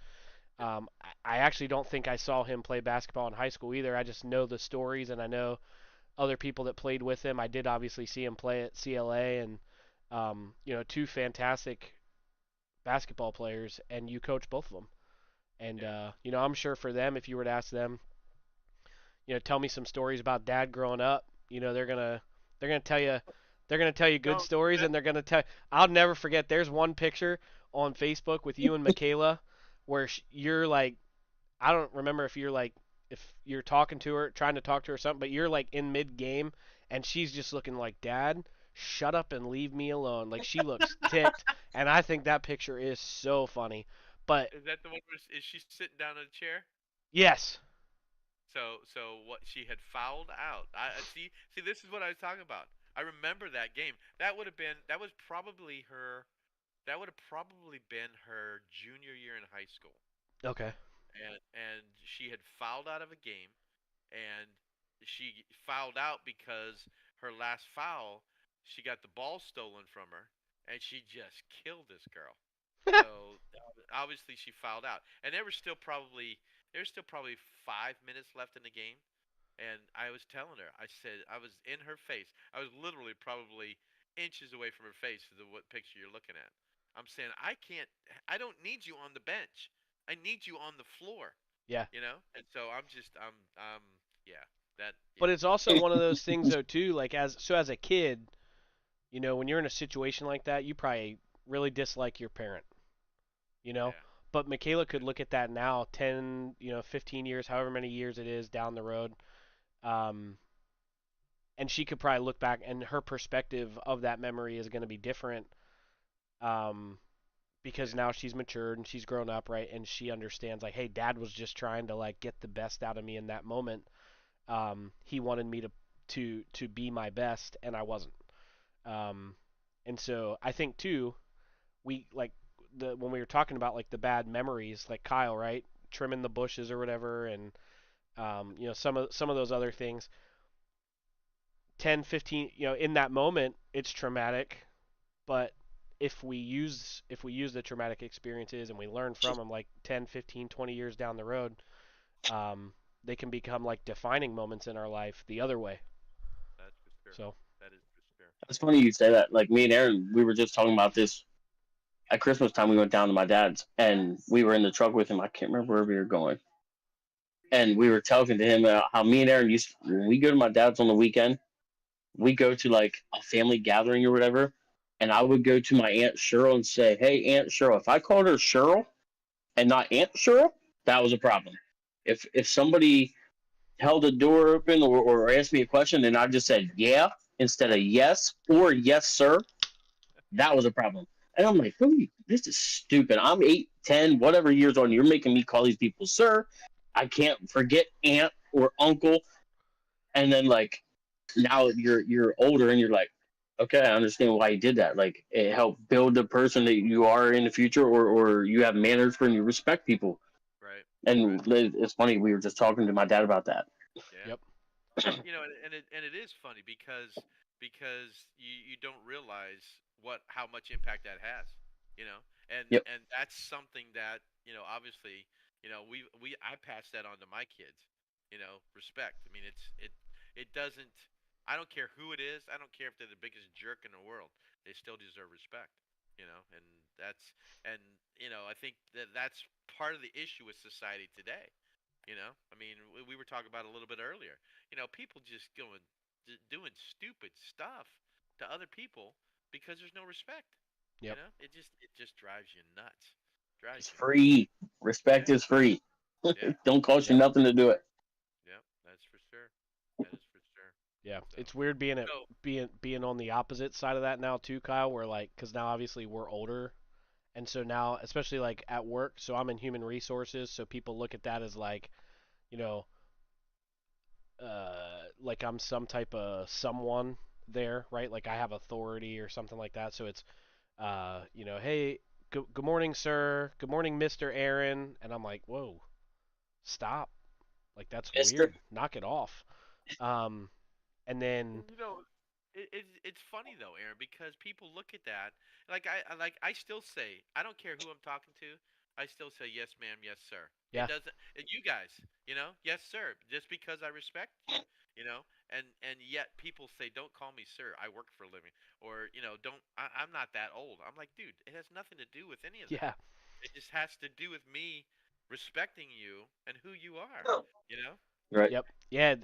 I actually don't think I saw him play basketball in high school either. I just know the stories and I know other people that played with him. I did obviously see him play at CLA and two fantastic basketball players, and you coach both of them. And Yeah. I'm sure for them, if you were to ask them, tell me some stories about dad growing up. They're gonna tell you good No, stories, and they're gonna tell. I'll never forget. There's one picture on Facebook with you and Michaela where you're like, I don't remember if you're talking to her, trying to talk to her or something, but you're like in mid game, and she's just looking like, Dad, shut up and leave me alone. Like she looks ticked, and I think that picture is so funny. But is that the one where is she sitting down in a chair? yes, So what she had fouled out. I see. See, this is what I was talking about. I remember that game. That was probably her. That would have probably been her junior year in high school, okay, and she had fouled out of a game, and she fouled out because her last foul, she got the ball stolen from her, and she just killed this girl. So obviously she fouled out, and there was still probably 5 minutes left in the game, and I was telling her, I said I was in her face. I was literally probably inches away from her face to the what picture you're looking at. I'm saying I don't need you on the bench. I need you on the floor. yeah. And so yeah, But yeah, it's also one of those things though too, like as a kid, when you're in a situation like that, you probably really dislike your parent, you know. yeah, But Michaela could look at that now, 10, 15 years, however many years it is down the road, um, and she could probably look back, and her perspective of that memory is going to be different, um, because yeah, now she's matured and she's grown up, right, and she understands like, hey, Dad was just trying to like get the best out of me in that moment. He wanted me to be my best, and I wasn't. Um, and so I think too, we like the when we were talking about like the bad memories, like Kyle, right, trimming the bushes or whatever, and some of those other things. 10, 15, in that moment, it's traumatic, but if we use the traumatic experiences and we learn from them, like 10, 15, 20 years down the road, um, they can become like defining moments in our life the other way. that's for sure. So, That is for sure. It's funny you say that. Like me and Aaron, we were just talking about this at Christmas time. We went down to my dad's, and we were in the truck with him. I can't remember where we were going, and we were talking to him about how me and Aaron used when we go to my dad's on the weekend. We go to like a family gathering or whatever, and I would go to my aunt Cheryl and say, "Hey, Aunt Cheryl." If I called her Cheryl and not Aunt Cheryl, that was a problem. If somebody held the door open or asked me a question and I just said yeah instead of yes or yes sir, that was a problem. And I'm like, really, this is stupid. I'm 8, 10, whatever years on. You're making me call these people sir. I can't forget aunt or uncle. And then like now you're older and you're like, okay, I understand why you did that. Like it helped build the person that you are in the future, or you have manners for and you respect people. Right, right. And it's funny, we were just talking to my dad about that. Yeah. Yep. And it is funny because you don't realize what how much impact that has, you know, Yep. and that's something that obviously we I pass that on to my kids, respect. I mean it doesn't. I don't care who it is. I don't care if they're the biggest jerk in the world. They still deserve respect, and that's and I think that that's part of the issue with society today. I mean, we were talking about it a little bit earlier. People just doing stupid stuff to other people because there's no respect. Yep. It just drives you nuts. Drives It's you nuts. free. Respect Yeah, is free. yeah, Don't cost you Yep. nothing to do it. yeah. That's for sure. That is for sure. Yeah. So, It's weird so being on the opposite side of that now too, Kyle. Where like, because now obviously we're older, and so now, especially like at work, so I'm in human resources, so people look at that as like, you know, like I'm some type of someone there, right? Like I have authority or something like that. So it's, hey, good morning, sir. Good morning, Mr. Aaron. And I'm like, whoa, stop. Like that's Mister. weird. Knock it off. Um, and then, you know, it's funny though, Aaron, because people look at that I still say I don't care who I'm talking to. I still say yes, ma'am, yes, sir. It yeah, doesn't. And you guys, yes, sir, just because I respect you, and yet people say don't call me sir. I work for a living, or don't. I'm not that old. I'm like, dude, it has nothing to do with any of that. yeah, It just has to do with me respecting you and who you are. You know? Right. yep, yeah.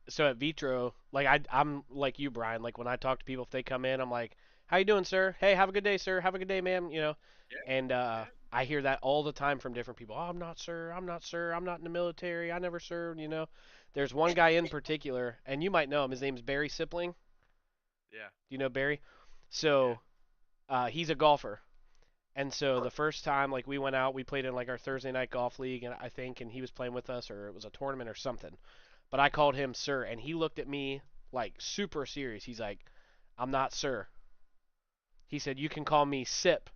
So at Vitro, like I'm like you, Brian. Like when I talk to people, if they come in, I'm like, "How you doing, sir? Hey, have a good day, sir. Have a good day, ma'am." Yeah, And yeah, I hear that all the time from different people. Oh, I'm not, sir. I'm not, sir. I'm not in the military. I never served. There's one guy in particular, and you might know him. His name's Barry Sipling. yeah, Do you know Barry? yeah. So he's a golfer. And so the first time, like we went out, we played in like our Thursday night golf league, and I think, and he was playing with us, or it was a tournament or something. But I called him sir, and he looked at me like super serious. He's like, "I'm not sir." He said, "You can call me Sip."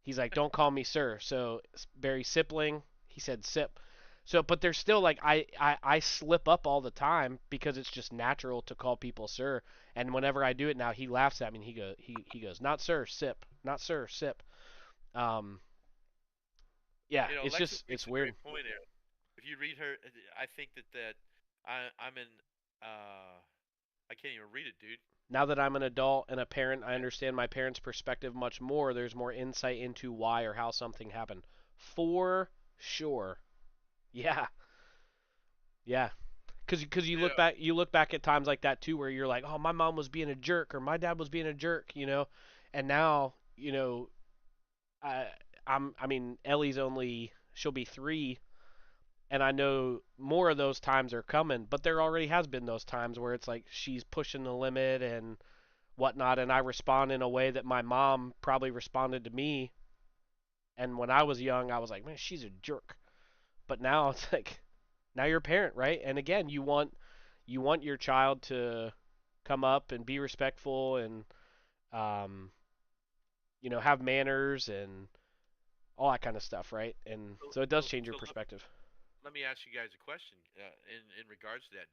He's like, "Don't call me sir." So Barry Sipling, he said Sip. So, but there's still like I slip up all the time because it's just natural to call people sir. And whenever I do it now, he laughs at me and he goes, "Not sir, Sip. Not sir, Sip." Um, yeah, it's Alexis just makes it's a great weird. point here. If you read her, I think that I'm in. Uh, I can't even read it, dude. Now that I'm an adult and a parent, I Yeah, understand my parents' perspective much more. There's more insight into why or how something happened. For sure. Yeah. Yeah. Cause you look back at times like that too where you're like, "Oh, my mom was being a jerk or my dad was being a jerk." And now, I I mean, Ellie's only she'll be 3 and I know more of those times are coming, but there already has been those times where it's like she's pushing the limit and whatnot, and I respond in a way that my mom probably responded to me. And when I was young, I was like, man, she's a jerk. But now it's like, now you're a parent, right? And again, you want your child to come up and be respectful and um, have manners and all that kind of stuff, right? And so so it so does change your so perspective. let me ask you guys a question. In regards to that,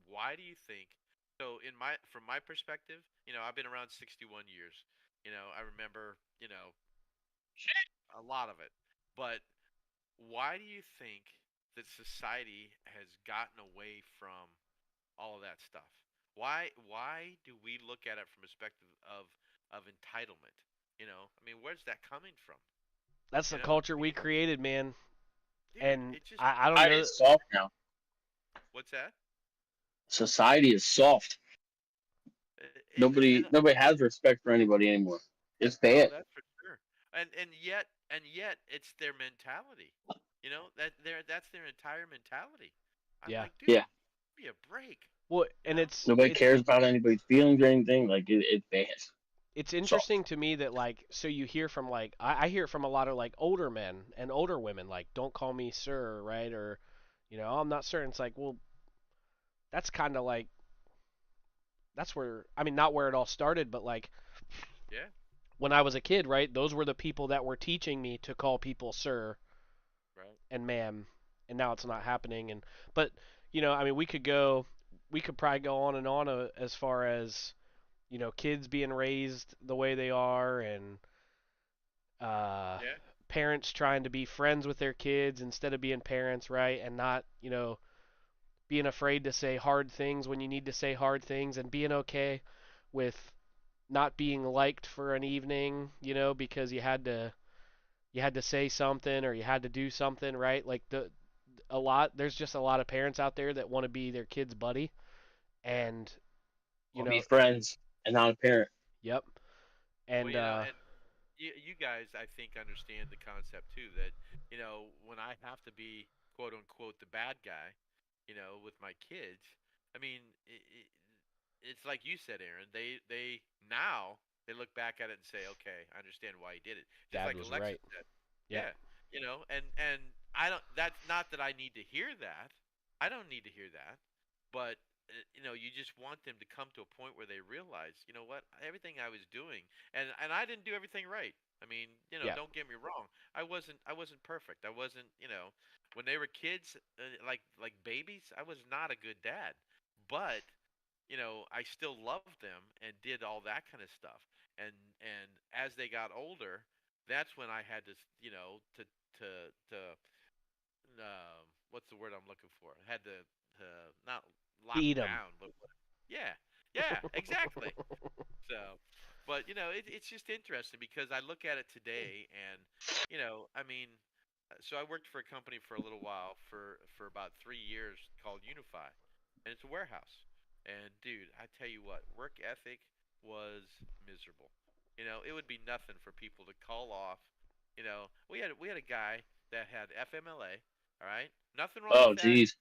why do you think? So from my perspective, I've been around 61 years. I remember a lot of it, but why do you think that society has gotten away from all of that stuff? Why do we look at it from a perspective of entitlement? I mean, where's that coming from? That's the I culture mean, we created, man. dude, And it just I don't Society know. is soft now. what's that? Society is soft. And Nobody has respect for anybody anymore. It's no, bad. that's for sure. And yet it's their mentality. That's their entire mentality. I'm Yeah. like, dude, Yeah. give me a break. Well, You and know? Nobody it's cares about anybody's feelings or anything. Like it's bad. it's Soft. interesting to me that like so you hear from like I hear it from a lot of like older men and older women like don't call me sir, right? Or "Oh, I'm not sir." And it's like, well, that's kind of like that's where I mean not where it all started, but like Yeah. when I was a kid, right? Those were the people that were teaching me to call people sir Right. and ma'am, and now it's not happening. And but I mean, we could probably go on and on as far as kids being raised the way they are, and uh, Yeah. parents trying to be friends with their kids instead of being parents, right? And not, being afraid to say hard things when you need to say hard things, and being okay with not being liked for an evening, because you had to say something or you had to do something, right? Like there's just a lot of parents out there that want to be their kid's buddy, Yeah. and you I'll be know, friends and not a parent. yep, Well, and and you guys, I think, understand the concept too. That when I have to be quote unquote the bad guy, with my kids, I mean, it's like you said, Aaron. They now they look back at it and say, okay, I understand why he did it. Just Dad like was Alexa right. said, Yeah, yeah, and I don't. That's not that I need to hear that. I don't need to hear that, but you just want them to come to a point where they realize, what, everything I was doing, and I didn't do everything right. I mean, yeah, don't get me wrong. I wasn't perfect. I wasn't, when they were kids, like babies, I was not a good dad. But, I still loved them and did all that kind of stuff. And as they got older, that's when I had to, to what's the word I'm looking for? I had to not lock feed them. down, but yeah, yeah, exactly. So, but it's just interesting because I look at it today, and I mean, so I worked for a company for a little while for about 3 years called Unify, and it's a warehouse. And dude, I tell you what, work ethic was miserable. It would be nothing for people to call off. We had a guy that had FMLA. All right, nothing wrong with Oh, that. geez.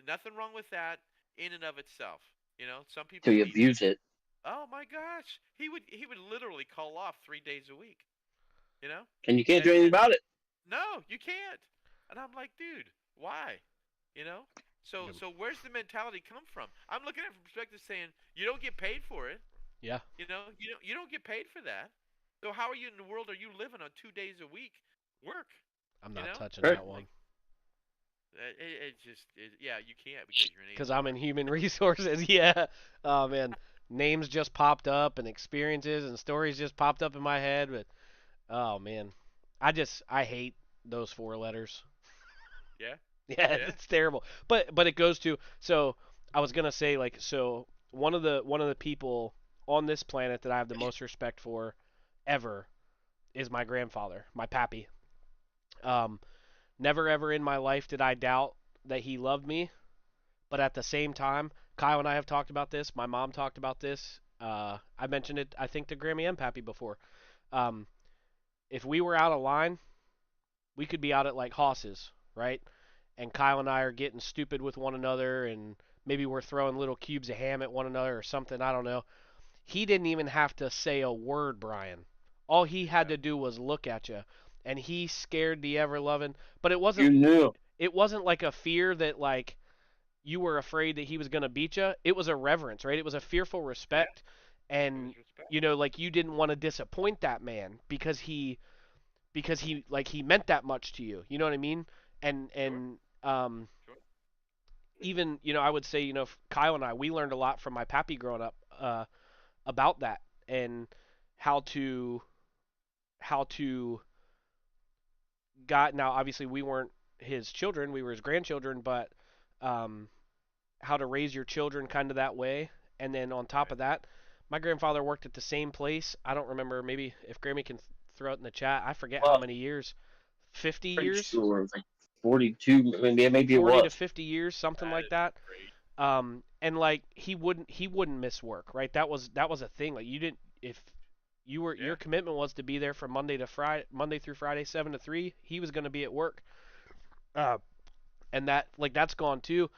Nothing wrong with that in and of itself. Some So people you hate that. abuse it. Oh my gosh, he would literally call off 3 days a week. You know, And you can't do anything and about it. no, you can't. And I'm like, dude, why? You know, so where's the mentality come from? I'm looking at it from perspective saying you don't get paid for it. Yeah, You don't get paid for that. So how are you in the world are you living on 2 days a week work? I'm You not know, touching Right. that one like yeah, you can't because you're an because I'm in HR. human resources. Yeah. Oh man, names just popped up and experiences and stories just popped up in my head, but oh man, I hate those four letters. Yeah, Yeah, yeah, it's terrible. But it goes to, so I was gonna say, like, so one of the people on this planet that I have the most respect for ever is my grandfather, my pappy. Um, Never ever in my life did I doubt that he loved me, but at the same time, Kyle and I have talked about this. My mom talked about this. I mentioned it, I think, to Grammy and Pappy before. Um, if we were out of line, we could be out at like hosses, right? And Kyle and I are getting stupid with one another, and maybe we're throwing little cubes of ham at one another or something. I don't know. He didn't even have to say a word, Brian. All he had yeah, to do was look at you, and he scared the ever loving. But it You wasn't. knew. It wasn't like a fear that like you were afraid that he was gonna beat you. It was a reverence, right? It was a fearful yeah. respect, It and was respect. like you didn't want to disappoint that man because he like he meant that much to you. You know what I mean? And Sure, and sure. even I would say Kyle and I, we learned a lot from my pappy growing up about that, and how to how to got now obviously we weren't his children, we were his grandchildren, but um, how to raise your children kind of that way. And then on top Right. of that, my grandfather worked at the same place. I don't remember, maybe if Grammy can throw it in the chat. I forget how Well, many years. 50 pretty years? sure it was like 42. Maybe it 40 to was. 50 years, something That like is that. great. And like he wouldn't miss work, right? That was a thing. Like you didn't if you were your Yeah. commitment was to be there from Monday through Friday, 7 to 3. He was going to be at work. Uh, and that's gone too.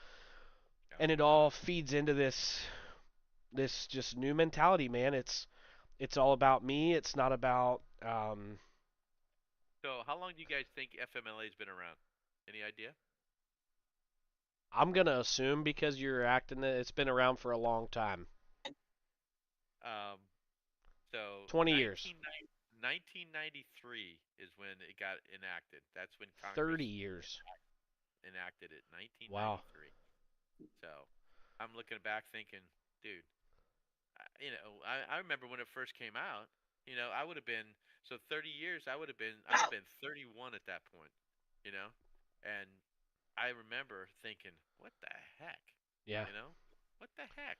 And Oh it all God. feeds into this just new mentality, man. It's all about me. It's not about So how long do you guys think FMLA's been around? Any idea? I'm gonna assume because you're acting that it's been around for a long time. Um, so 20 years. 1993 is when it got enacted. That's when Congress 30 years. enacted it. Wow. 1993. So I'm looking back thinking, dude, I remember when it first came out. I would have been 30 years. I'd have been 31 at that point. You know, and I remember thinking, what the heck? Yeah. You know, what the heck?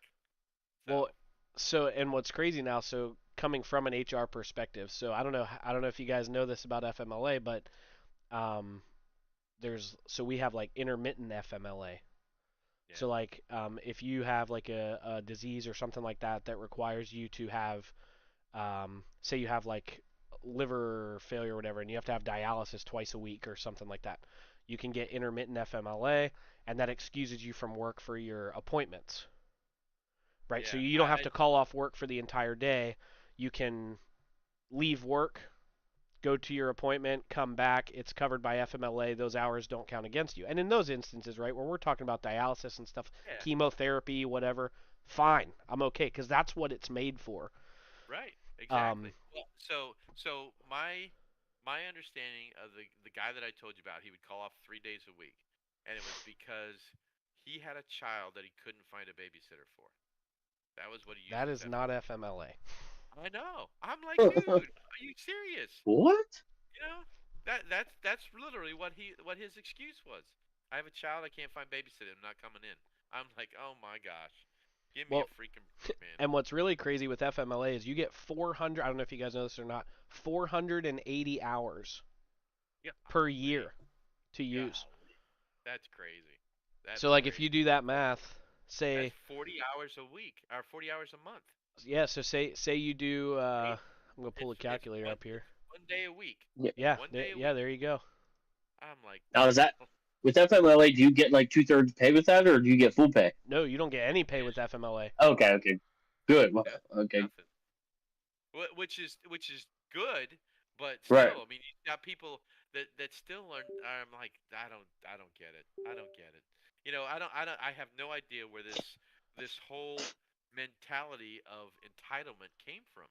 Well, So so and what's crazy now, so coming from an HR perspective, so I don't know if you guys know this about FMLA, but um we have like intermittent FMLA. yeah, So like if you have like a disease or something like that that requires you to have say you have like liver failure or whatever, and you have to have dialysis twice a week or something like that, you can get intermittent FMLA, and that excuses you from work for your appointments, right? So yeah. you don't have to call off work for the entire day. You can leave work, go to your appointment, come back. It's covered by FMLA. Those hours don't count against you. And in those instances, right, where we're talking about dialysis and stuff, Yeah, chemotherapy, whatever, fine. I'm okay because that's what it's made for. right. Exactly. Um, Well, so my understanding of the guy that I told you about, he would call off 3 days a week, and it was because he had a child that he couldn't find a babysitter for. That was what he used that his is not FMLA. FMLA. I know. I'm like, dude, are you serious? What? You know, that's literally what his excuse was. I have a child, I can't find babysitter, I'm not coming in. I'm like, oh my gosh, give me a Well, freaking break, man. and what's really crazy with FMLA is you get 400. I don't know if you guys know this or not. 480 hours per Golly, year to use. golly, that's crazy. That So is like if you crazy. do that math, That's say 40 hours a week or 40 hours a month. yeah, so say you do Eight. I'm gonna pull a It's calculator one up here. it's 1 day a week. Yeah. Yeah, One day a yeah, week. there you go. I'm like, Now is that with FMLA? Do you get like 2/3 pay with that, or do you get full pay? No, you don't get any pay with yeah, FMLA. Okay, okay, good. Well, yeah, okay, nothing. Which is good, but right. still, I mean, you got people that still are. I'm like, I don't get it. I don't get it. I have no idea where this whole mentality of entitlement came from.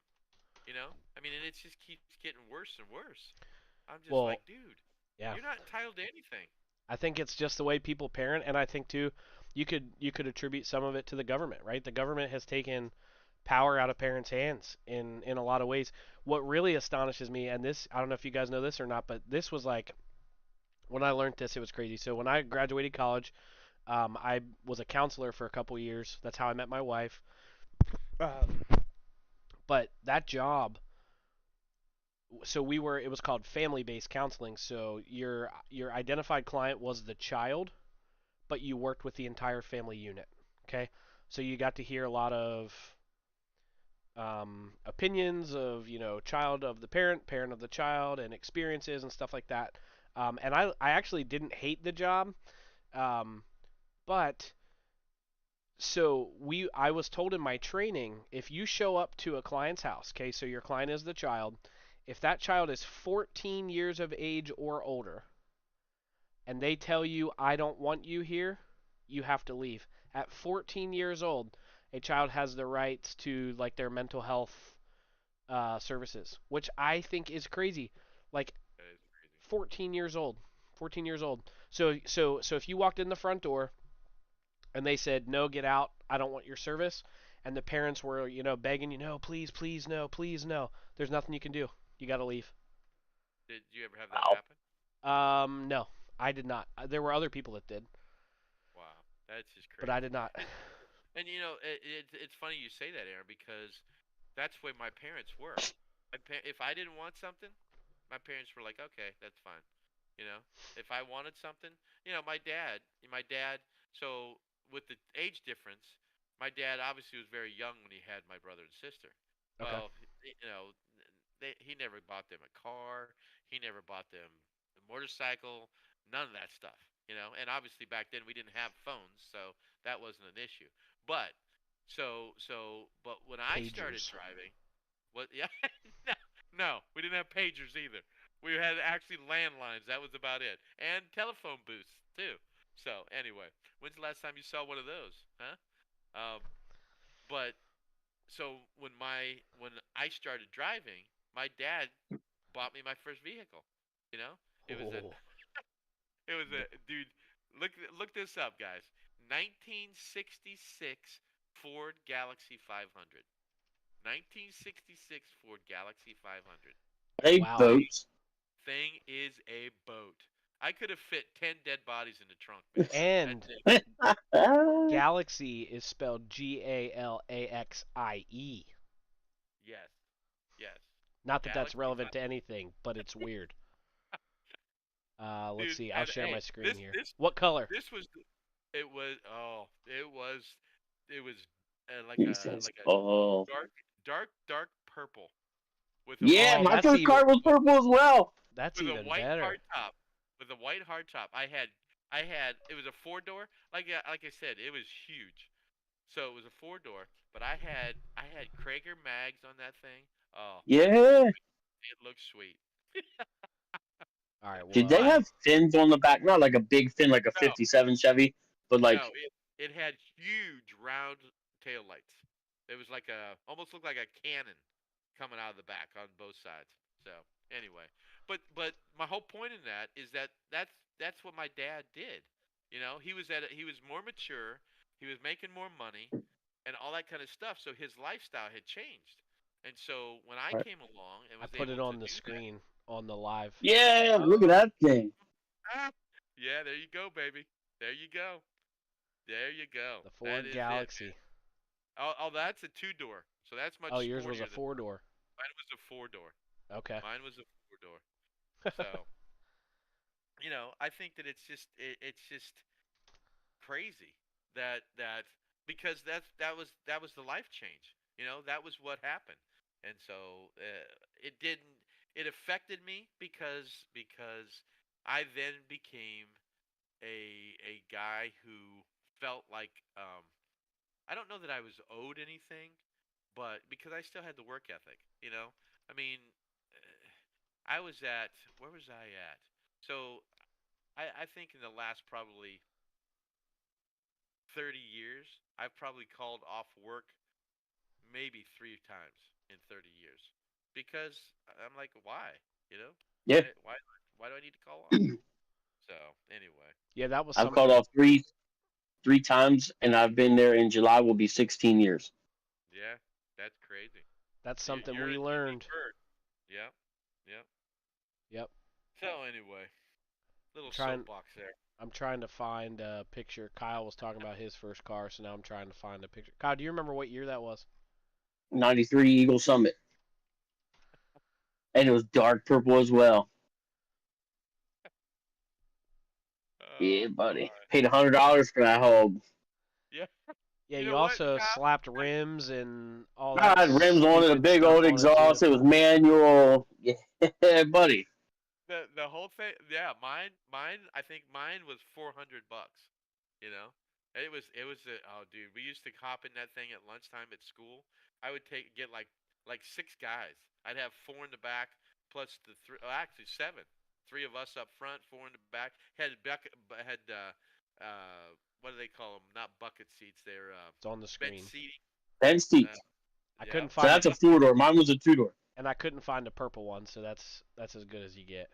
I mean, and it just keeps getting worse and worse. I'm just Well, like, dude, yeah. you're not entitled to anything. I think it's just the way people parent, and I think too, you could attribute some of it to the government, right? The government has taken power out of parents' hands in a lot of ways. What really astonishes me, and this I don't know if you guys know this or not, but this was like when I learned this, it was crazy. So when I graduated college, I was a counselor for a couple years. That's how I met my wife. Um, but that job, so it was called family-based counseling. So your identified client was the child, but you worked with the entire family unit. Okay, so you got to hear a lot of opinions of child of the parent, parent of the child, and experiences and stuff like that. And I actually didn't hate the job, um, but I was told in my training, if you show up to a client's house, okay, so your client is the child, if that child is 14 years of age or older, and they tell you I don't want you here, you have to leave. At 14 years old, a child has the rights to like their mental health services, which I think is crazy. Like That is crazy. 14 years old, 14 years old. So if you walked in the front door and they said no, get out, I don't want your service, and the parents were begging no, please, please, no, please, no. There's nothing you can do. You got to leave. Did you ever have that Wow. happen? No, I did not. There were other people that did, Wow, that's just but I crazy. did not. It, and it's funny you say that, Aaron, because that's where my parents were. If I didn't want something, my parents were like, okay, that's fine. If I wanted something, my dad. So with the age difference, my dad obviously was very young when he had my brother and sister. Okay. Well, he never bought them a car. He never bought them a motorcycle. None of that stuff. And obviously back then we didn't have phones, so that wasn't an issue. But but when I started Pagers. driving, what? Yeah, no, no, we didn't have pagers either. We had actually landlines. That was about it, and telephone booths too. So anyway, when's the last time you saw one of those, huh? Um, but when I started driving, my dad bought me my first vehicle. You know, it was a Oh, it was a dude. Look this up, guys. 1966 Ford Galaxy 500. 1966 Ford Galaxy 500. Hey, Wow. Thing, boats. thing is a boat. I could have fit 10 dead bodies in the trunk, man. That And thing. Galaxy is spelled Galaxie. Yes. Yes. Not that that's Galaxy relevant 5. to anything, but it's weird. Let's Dude, see. I'll and share my hey, screen this here. this What color? this was it was oh, it was like a Jesus. Oh. dark purple with a Yeah, Oh, white my that's first even car was with, purple as well. that's with a even white better. hard top. With a white hard top. I had it was a four-door. Like I said, it was huge. So it was a four-door, but I had Krager mags on that thing. Oh, Yeah. it looked sweet. All right. Did they But Well, have fins on the back? Not like a big fin like a no, 57 Chevy, but no, like, it had huge round tail lights. It was like a almost looked like a cannon coming out of the back on both sides. So anyway, but my whole point in that is that's what my dad did. He was more mature. He was making more money, and all that kind of stuff. So his lifestyle had changed. And so when I right. came along and I was put it able to on the do that, screen on the live. Yeah, look at oh, that thing. yeah, there you go, baby. There you go. There you go. The That Ford is it. Galaxy. That's a two-door, so that's Oh, much yours was a sportier than four door. mine was a four-door. Okay. Mine was a four-door. So, I think that it's just crazy that because that was the life change. That was what happened. And so it affected me because I then became a guy who felt like I don't know that I was owed anything, but because I still had the work ethic, I mean, I was at where was I at? So I think in the last probably 30 years, I've probably called off work maybe 3 times in 30 years because I'm like, why? You know, Yeah, why do I need to call off? So anyway, Yeah, that was I've called something. off three times, and I've been there in July. Will be 16 years. yeah, that's crazy. That's You, something you're we a unique learned. bird. Yep, yep. Yep. So anyway, I'm little trying. soapbox there. I'm trying to find a picture. Kyle was talking about his first car, so now I'm trying to find a picture. Kyle, do you remember what year that was? 93 Eagle Summit, and it was dark purple as well. Oh Yeah, buddy. my. Paid $100 for that hog. Yeah. Yeah, You you know what, also Kyle? slapped rims and all I that had rims on it, a stupid big stuff old on it too. exhaust. It was manual. Yeah, buddy. The whole thing, yeah, mine I think mine was $400, you know. Oh dude, we used to hop in that thing at lunchtime at school. I would get like six guys. I'd have four in the back plus the three, oh, actually seven. Three of us up front, four in the back. What do they call them? Not bucket seats. They're It's on the bench screen. seating. Bench Uh, seats. I yeah, couldn't So find a that's a four door. Mine was a two door. and I couldn't find a purple one, so that's as good as you get.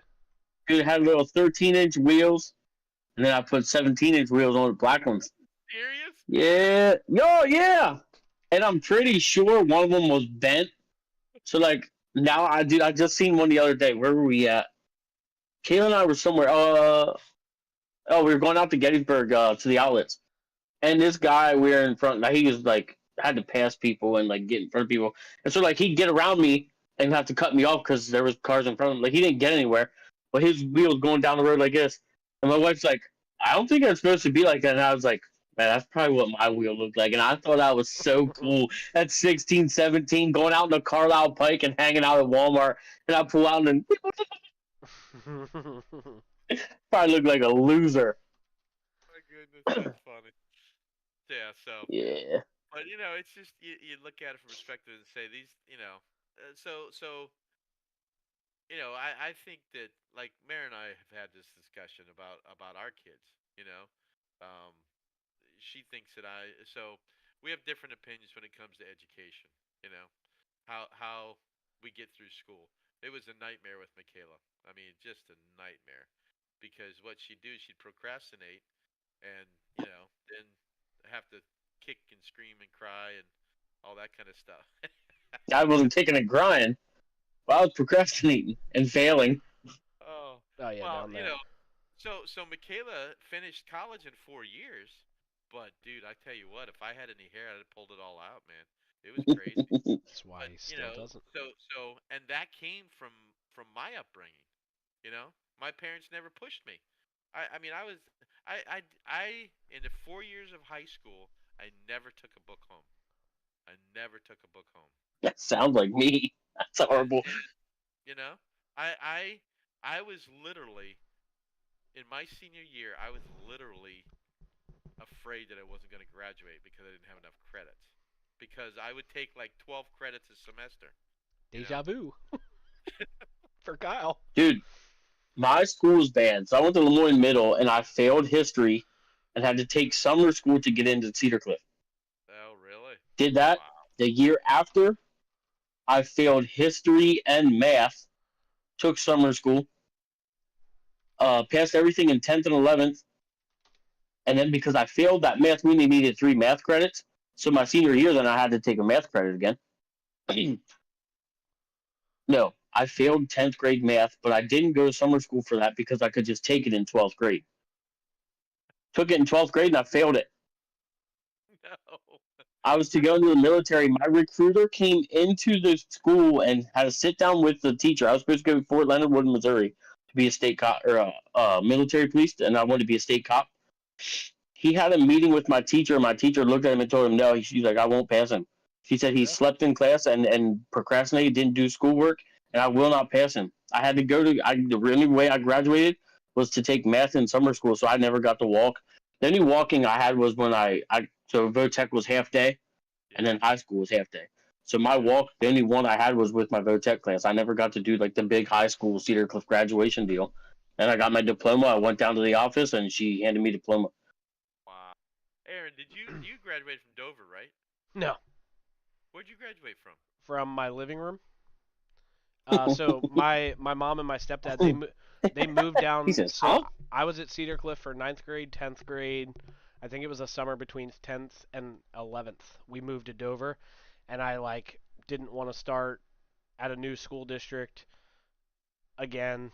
It had little 13-inch wheels, and then I put 17-inch wheels on the black ones. serious? Yeah. Yo, yeah. And I'm pretty sure one of them was bent. So like now I just seen one the other day. Where were we at? Kayla and I were somewhere. Oh, we were going out to Gettysburg to the outlets, and this guy we were in front. Like, he was like had to pass people and like get in front of people, and so like he'd get around me and have to cut me off because there was cars in front of him. Like, he didn't get anywhere, but his wheel was going down the road like this, and my wife's like, "I don't think it's supposed to be like that." And I was like, "Man, that's probably what my wheel looked like." And I thought that was so cool. At 16, 17, going out in the Carlisle Pike and hanging out at Walmart, and I pull out and probably look like a loser. My goodness, that's funny. Yeah, so Yeah. but it's just you look at it from perspective and say these, so I think that like Mary and I have had this discussion about our kids. You know, um, she thinks that we have different opinions when it comes to education. You know, how we get through school. It was a nightmare with Michaela. I mean, just a nightmare because what she'd do, she'd procrastinate, and then have to kick and scream and cry and all that kind of stuff. I wasn't taking a grind. Well, I was procrastinating and failing. Oh, Oh yeah, well, down there. so Michaela finished college in 4 years, but dude, I tell you what, if I had any hair, I'd have pulled it all out, man. It was crazy. That's why But he still doesn't. and that came from my upbringing. My parents never pushed me. I mean, I in the 4 years of high school, I never took a book home. I never took a book home. That sounds like me. That's And horrible. you know, I was literally in my senior year. I was literally afraid that I wasn't going to graduate because I didn't have enough credits. Because I would take like 12 credits a semester. You know? Deja vu for Kyle. Dude, my school was bad. So I went to Lemoyne Middle and I failed history and had to take summer school to get into Cedar Cliff. Oh, really? Did that Wow. the year after. I failed history and math, took summer school, passed everything in 10th and 11th. And then because I failed that math, we only needed 3 math credits. So my senior year, then I had to take a math credit again. No, I failed 10th grade math, but I didn't go to summer school for that because I could just take it in 12th grade. Took it in 12th grade and I failed it. No. I was to go into the military. My recruiter came into the school and had a sit down with the teacher. I was supposed to go to Fort Leonard Wood, Missouri, to be a state cop or a military police, and I wanted to be a state cop. He had a meeting with my teacher. And my teacher looked at him and told him no. She's like, I won't pass him. She said he Yeah. slept in class and procrastinated, didn't do schoolwork, and I will not pass him. I had to go to. The only way I graduated was to take math in summer school, so I never got to walk. The only walking I had was when I so VOTEC was half day, and Yeah. then high school was half day. So my walk, the only one I had was with my VOTEC class. I never got to do like the big high school Cedar Cliff graduation deal. And I got my diploma. I went down to the office and she handed me diploma. Wow. Aaron, did you graduate from Dover, right? No, Where'd you graduate from? from my living room. So my mom and my stepdad they moved He down. says, So huh? I was at Cedar Cliff for ninth grade, 10th grade. I think it was a summer between 10th and 11th. We moved to Dover, and I like didn't want to start at a new school district again.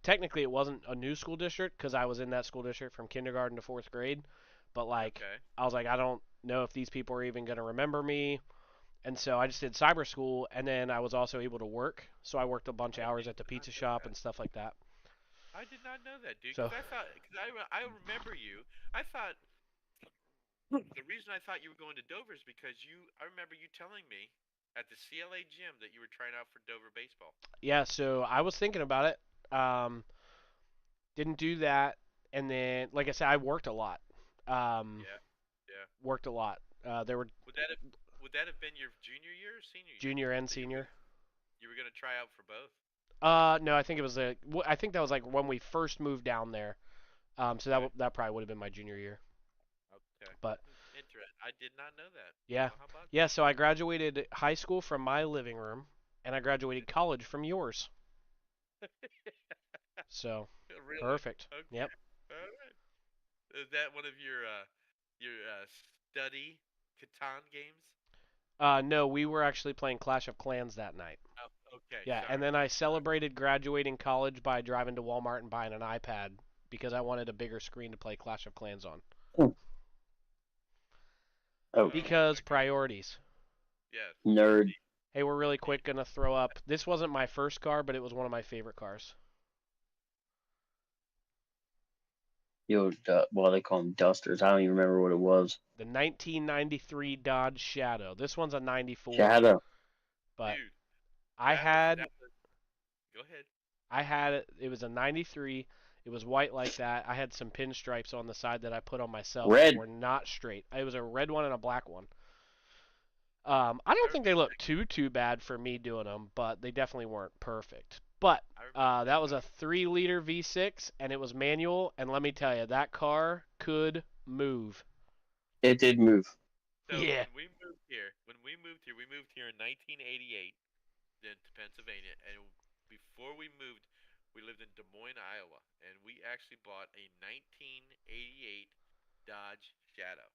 Technically, it wasn't a new school district because I was in that school district from kindergarten to 4th grade. But like, Okay. I was like, I don't know if these people are even gonna remember me. And so I just did cyber school, and then I was also able to work. So I worked a bunch of I hours did at the not pizza know shop that. and stuff like that. I did not know that, dude. So I remember you. I thought the reason I thought you were going to Dover is because I remember you telling me at the CLA gym that you were trying out for Dover baseball. yeah, so I was thinking about it. Didn't do that, and then like I said, I worked a lot. Um, Yeah. Yeah. worked a lot. There were Would that have would that have been your junior year or senior year junior and that senior. you were gonna try out for both? No, I think it was I think that was like when we first moved down there. So Okay. that probably would have been my junior year. Okay. But Interesting. I did not know that. yeah, Well, how about yeah. So I graduated high school from my living room, and I graduated college from yours. So really? perfect. Okay. Yep. All right. Is that one of your study Catan games? No, we were actually playing Clash of Clans that night. Oh, okay. Yeah, and Sorry. then I celebrated graduating college by driving to Walmart and buying an iPad because I wanted a bigger screen to play Clash of Clans on. Oh, Oh Because my God. priorities. Yes. nerd. Indeed. Hey, we're really Indeed. quick gonna throw up. This wasn't my first car, but it was one of my favorite cars. Well, they call them dusters. I don't even remember what it was. The 1993 Dodge Shadow. This one's a 94, Shadow. but Dude, I had that was. Go ahead. I had it. It was a 93. It was white like that. I had some pinstripes on the side that I put on myself that Red. were not straight. It was a red one and a black one. I I don't think they remember look too bad for me doing them, but they definitely weren't perfect. But I remember that that was a car. 3-liter V6, and it was manual. And let me tell you, that car could move. It did move. So Yeah. we moved here in 1988 to Pennsylvania, and before we moved, we lived in Des Moines, Iowa, and we actually bought a 1988 Dodge Shadow.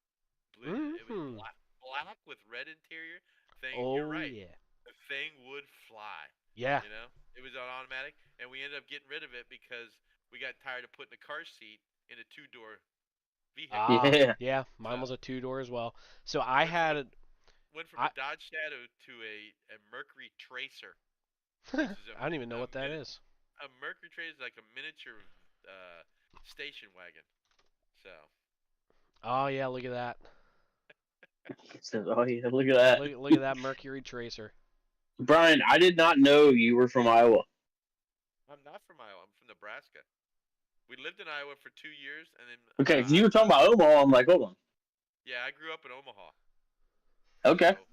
It was Mm-hmm. black with red interior. You're Oh right. yeah. The thing would fly. Yeah. You know, it was on automatic, and we ended up getting rid of it because we got tired of putting the car seat in a two-door vehicle. Ah, Yeah. yeah. So Mine was a two-door as well. So I went from a had went from a I Dodge Shadow to a Mercury Tracer, which is I don't even know what that is. a Mercury Tracer is like a miniature station wagon. So Oh yeah, look at that. So, oh yeah, look at that. Look at that Mercury Tracer. Brian, I did not know you were from Iowa. I'm not from Iowa. I'm from Nebraska. We lived in Iowa for 2 years, and then Okay, 'cause you were talking about Omaha. I'm like, hold on. yeah, I grew up in Omaha. Okay. So,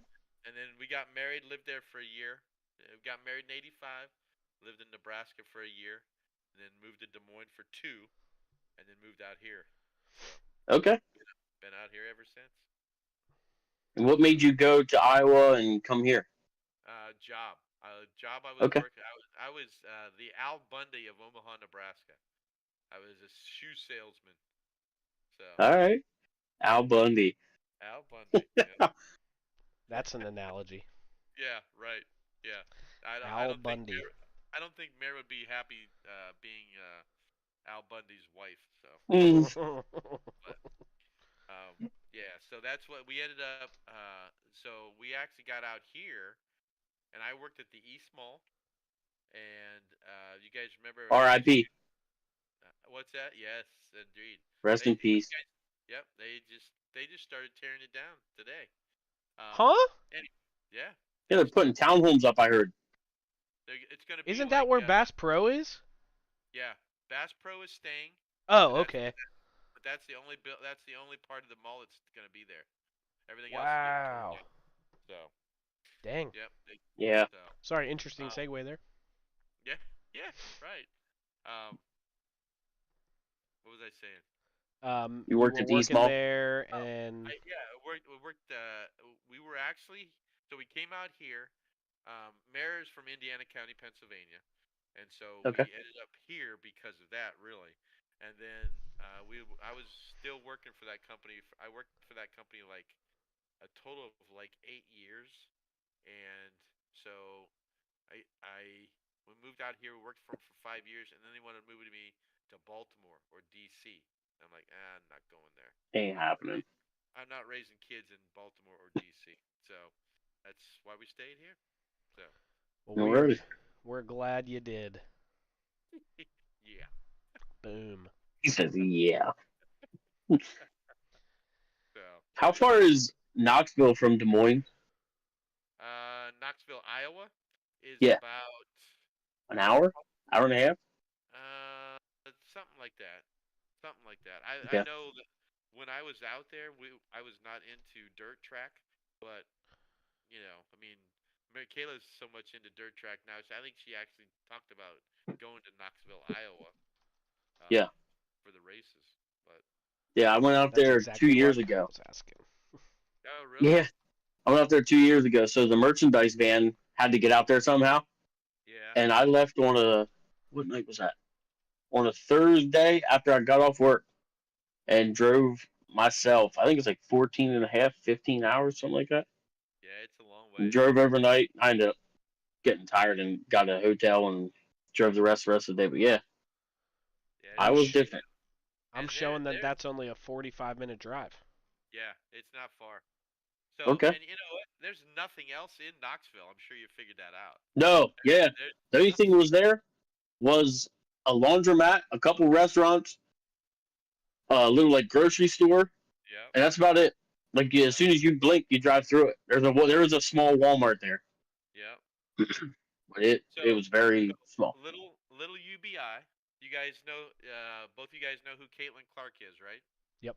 and then we got married, lived there for a year. We got married in '85, lived in Nebraska for a year, and then moved to Des Moines for two, and then moved out here. So, Okay. been out here ever since. And what made you go to Iowa and come here? Job. Job I was Okay. working. I was the Al Bundy of Omaha, Nebraska. I was a shoe salesman. So, All right. Al Bundy. Al Bundy. Yeah. That's an analogy. Yeah. Right. Yeah. I Al don't think Bundy. I don't think Mary would be happy being Al Bundy's wife. So, Mm. but yeah. So that's what we ended up. So we actually got out here, and I worked at the East Mall. And you guys remember? R.I.P. What's that? Yes, indeed. Rest in You peace. guys, yep. They just started tearing it down today. Um, Huh? and yeah, Yeah, they they're just putting started. townhomes up. I heard. It's gonna be Isn't that like where Bass Pro is? yeah, Bass Pro is staying, but Oh, that's okay. that's the only part of the mall that's gonna be there. Everything else is getting torn Wow. down. So Dang. yep. Yeah. So Sorry, interesting um, segue there. yeah, yeah, right. Um, what was I saying? You You worked were at the East working Mall. there, and Yeah, we worked. We were actually so we came out here. Mayor is from Indiana County, Pennsylvania, and so Okay. we ended up here because of that, really. And then I was still working for that company. I worked for that company like a total of like 8 years, and so we moved out here. We worked for 5 years, and then they wanted to move me to Baltimore or D.C. I'm like, I'm not going there. Ain't I'm not happening. I'm not raising kids in Baltimore or D.C. So that's why we stayed here. So well, No worries. we're glad you did. yeah. Boom. He says, yeah. So How far anyway, is Knoxville from Des Moines? Knoxville, Iowa, is Yeah. about An hour? Hour and a half? something like that. Something like that. I Okay. know that when I was out there, I was not into dirt track, but I mean, Michaela's so much into dirt track now. I think she actually talked about going to Knoxville, Iowa, Yeah. um, for the races. But Yeah, I went out That's there two exactly years what ago. I was asking. oh, really? Yeah. I went out there 2 years ago. So the merchandise van had to get out there somehow. Yeah. And I left on what night was that? On a Thursday after I got off work and drove myself. I think it's like 14 and a half, 15 hours, something like that. Yeah, it's a long And ways. drove overnight. I ended up getting tired and got a hotel and drove the rest of the day. But yeah, Yeah, I I'm was sh- different. I'm and showing that there, that's only a 45-minute drive. yeah, it's not far. So, Okay. and you know what? There's nothing else in Knoxville. I'm sure you figured that out. No, yeah. There's The only thing nothing. was there was a laundromat, a couple restaurants, a little like grocery store, Yep. and that's about it. Like yeah, as Yep. soon as you blink, you drive through it. There was a small Walmart there, Yep. but it So, was very small. little UBI. You guys know, both you guys know who Caitlin Clark is, right? Yep.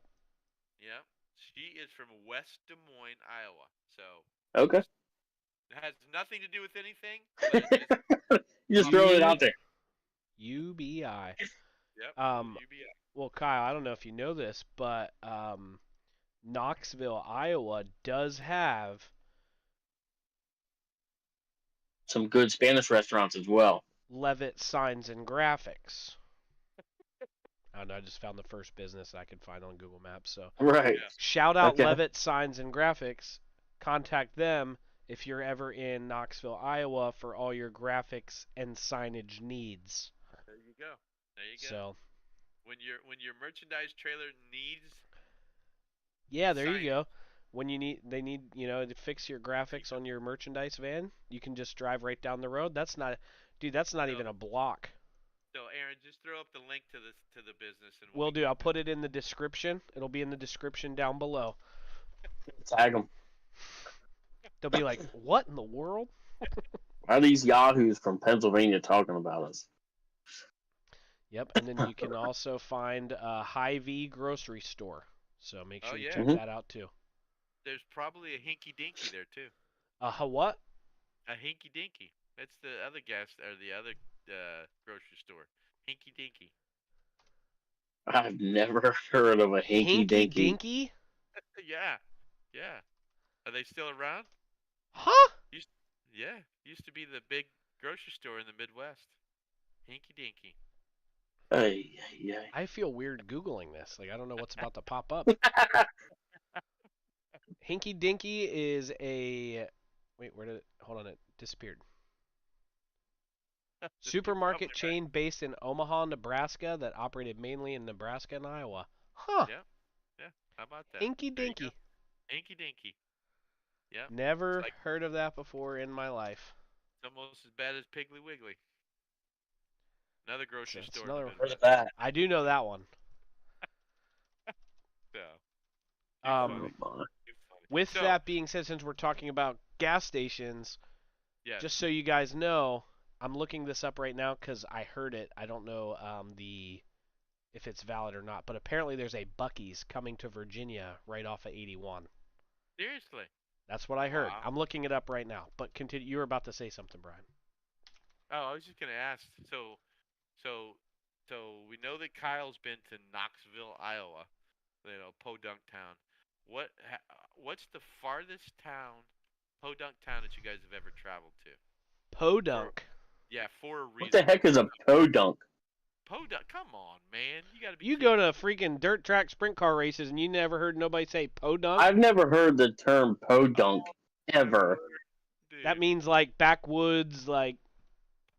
Yeah. She is from West Des Moines, Iowa. So Okay, just it has nothing to do with anything, but it just you just popped throwing in it my U out head. there. UBI. Yep. Little Um, UBI. well, Kyle, I don't know if you know this, but Knoxville, Iowa does have Some good Spanish restaurants as well. Levitt Signs and Graphics. I don't know. I just found the first business I could find on Google Maps. So Right. Yeah. shout out Okay. Levitt Signs and Graphics. Contact them if you're ever in Knoxville, Iowa, for all your graphics and signage needs. There you go. There you go. So When your merchandise trailer needs yeah, there you signage, go. When they need, to fix your there you graphics go. on your merchandise van, you can just drive right down the road. Dude, that's not So even a block. so Aaron, just throw up the link to the business and Will do. I'll put it in the description. It'll be in the description down below. Tag them. They'll be like, "What in the world?" Why are these yahoos from Pennsylvania talking about us? Yep, and then you can also find a Hy-Vee grocery store. So make Oh sure you yeah, check Hmm. that out too. there's probably a Hinky Dinky there too. What? A Hinky Dinky. That's the other gas or the other grocery store. Hinky Dinky. I've never heard of a hinky Hinky dinky. Dinky? Yeah, yeah. Are they still around? Huh? Used, yeah, used to be the big grocery store in the Midwest. Hinky Dinky. Ay, ay, ay. I feel weird googling this. Like I don't know what's about to pop up. Hinky Dinky is a wait, where did it? Hold on, it disappeared. You're Supermarket probably right. chain based in Omaha, Nebraska that operated mainly in Nebraska and Iowa. Huh. Yeah, yeah. How about that? Hinky There you go. Dinky. Hinky Dinky. Yep. It's Never like heard of that before in my life. it's almost as bad as Piggly Wiggly. Another So grocery it's store in the another. Heard of Midwest. that? I do know that one. So too Um, funny. Oh, my. Too funny. with So that being said, since we're talking about gas stations, yes. just so you guys know, I'm looking this up right now because I heard it. I don't know if it's valid or not, but apparently there's a Buc-ee's coming to Virginia right off of 81. Seriously. That's what I heard. Wow. I'm looking it up right now. But continue. You were about to say something, Brian. Oh, I was just gonna ask. So, so we know that Kyle's been to Knoxville, Iowa. Podunk town. What's the farthest town, Podunk town that you guys have ever traveled to? For Podunk. yeah, for a What the heck reasonable is a podunk? Podunk? Come on, man. You got to be You kidding go to me. freaking dirt track sprint car races and you never heard nobody say podunk? I've never heard the term podunk Oh my ever. word, That dude. means like backwoods,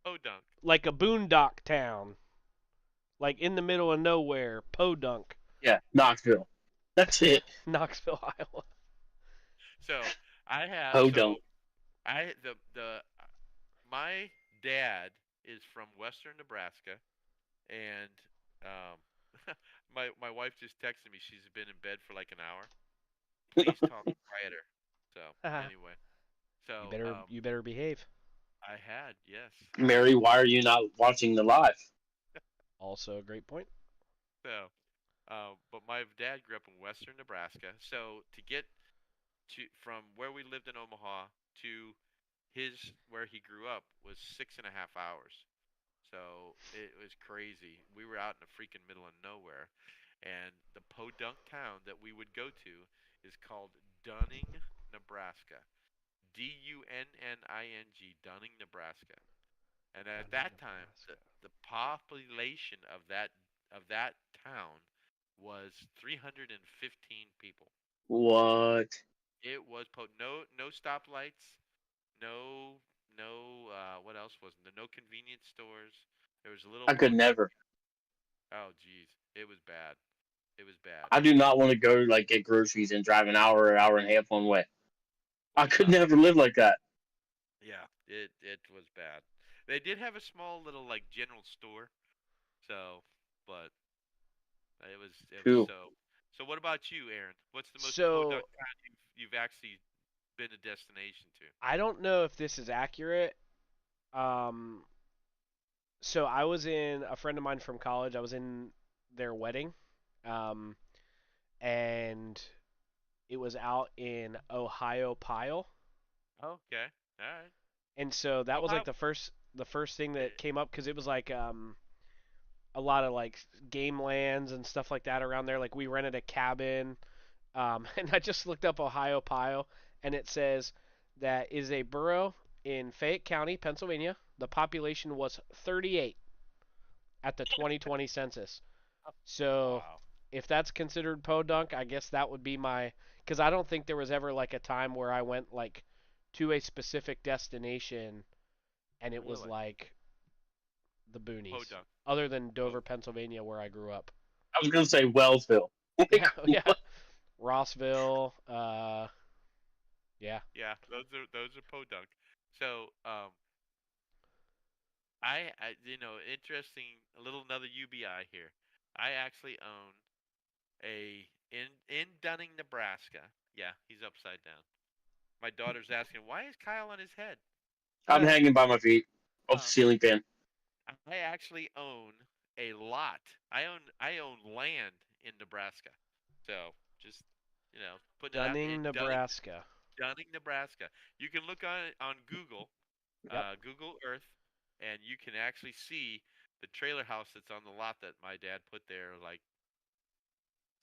Podunk. like a boondock town, like in the middle of nowhere. Podunk, Yeah, Knoxville. That's it. Knoxville, Iowa. So I have so Podunk. I the my dad is from Western Nebraska, and um, my wife just texted me. She's been in bed for like an hour. Please talk quieter. So anyway, you so better you better behave. I had yes. Mary, why are you not watching the live? Also a great point. So, but my dad grew up in Western Nebraska. So to get to from where we lived in Omaha to his where he grew up was 6.5 hours. So it was crazy. We were out in the freaking middle of nowhere, and the podunk town that we would go to is called Dunning, Nebraska. Dunning, Dunning, Nebraska. And at Dunning, that time, the, Nebraska. the population of that town was 315 people. What? It was no stoplights, no what else wasn't there? No convenience stores. There was a little I could never. oh geez, it was bad. It was bad. I do not want to go like get groceries and drive an hour and a half one way. I could No. never live like that. Yeah, it was bad. They did have a small little like general store, so but it was Cool. so what about you, Aaron? What's the most podunk So town you've actually been a destination to? I don't know if this is accurate. Um, so I was in a friend of mine from college. I was in their wedding, um, and it was out in Ohio Pile, Okay. All right. and so that was Ohio. like the first thing eh, that came up because it was like a lot of like game lands and stuff like that around there. Like we rented a cabin, and I just looked up Ohio Pile, and it says that is a borough in Fayette County, Pennsylvania. The population was 38 at the 2020 census. So Wow. if that's considered podunk, I guess that would be my. Because I don't think there was ever like a time where I went like to a specific destination and it was Really? like the boonies, Podunk. other than Po- Dover, Pennsylvania, where I grew up. I was gonna say Wellsville. Like, Yeah, yeah. Rossville. Yeah. yeah, those are podunk. So, interesting. A little another UBI here. I actually own a in Dunning, Nebraska. Yeah, he's upside down. My daughter's asking, why is Kyle on his head? I'm hanging by my feet off the Um, ceiling fan. I actually own a lot. I own land in Nebraska. So just putting it out in Dunning, Nebraska. Dunning, Nebraska. You can look on it on Google, Yep. Google Earth, and you can actually see the trailer house that's on the lot that my dad put there like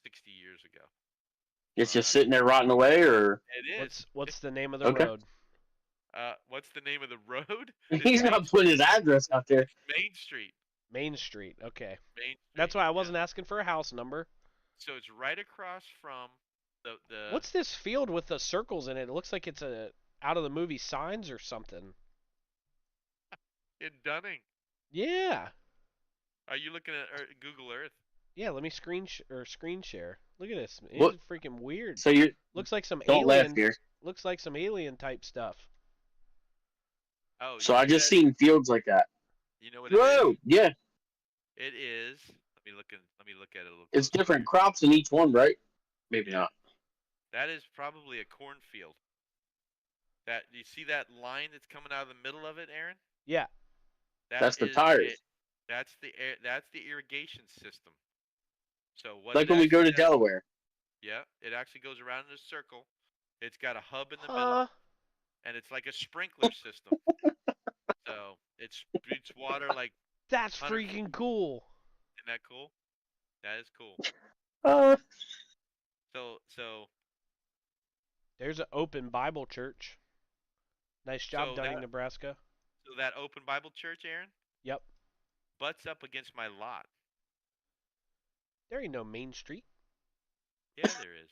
60 years ago. It's Growing just out here. sitting there rotting away, or It is. What's the name of the okay. road? What's the name of the road? He's not putting his address out there. Main Street. Main Street. Okay. Main That's Street. why I Yeah. wasn't asking for a house number. So it's right across from the What's this field with the circles in it? It looks like it's a out of the movie Signs or something. in Dunning. Yeah. Are you looking at Google Earth? Yeah, let me screen share. Look at this. What? It's freaking weird. So you Looks like some don't laugh alien. here. Looks like some alien type stuff. Oh, So I just seen fields like that. You know what it Whoa, is? yeah. It is. Let me look at it a little. It's closer. different crops in each one, right? Maybe Yeah. not. That is probably a cornfield. That you see that line that's coming out of the middle of it, Aaron? Yeah. That's the tires. That's the irrigation system. So what? Like when we go to Delaware. Yeah, it actually goes around in a circle. It's got a hub in the Huh? middle, and it's like a sprinkler system. So it's water like. That's freaking cool. Isn't that cool? That is cool. Uh, So There's an open Bible church. Nice job, So Dunning, that- Nebraska. so that open Bible church, Aaron, Yep. butts up against my lot. There ain't no Main Street. Yeah, there is.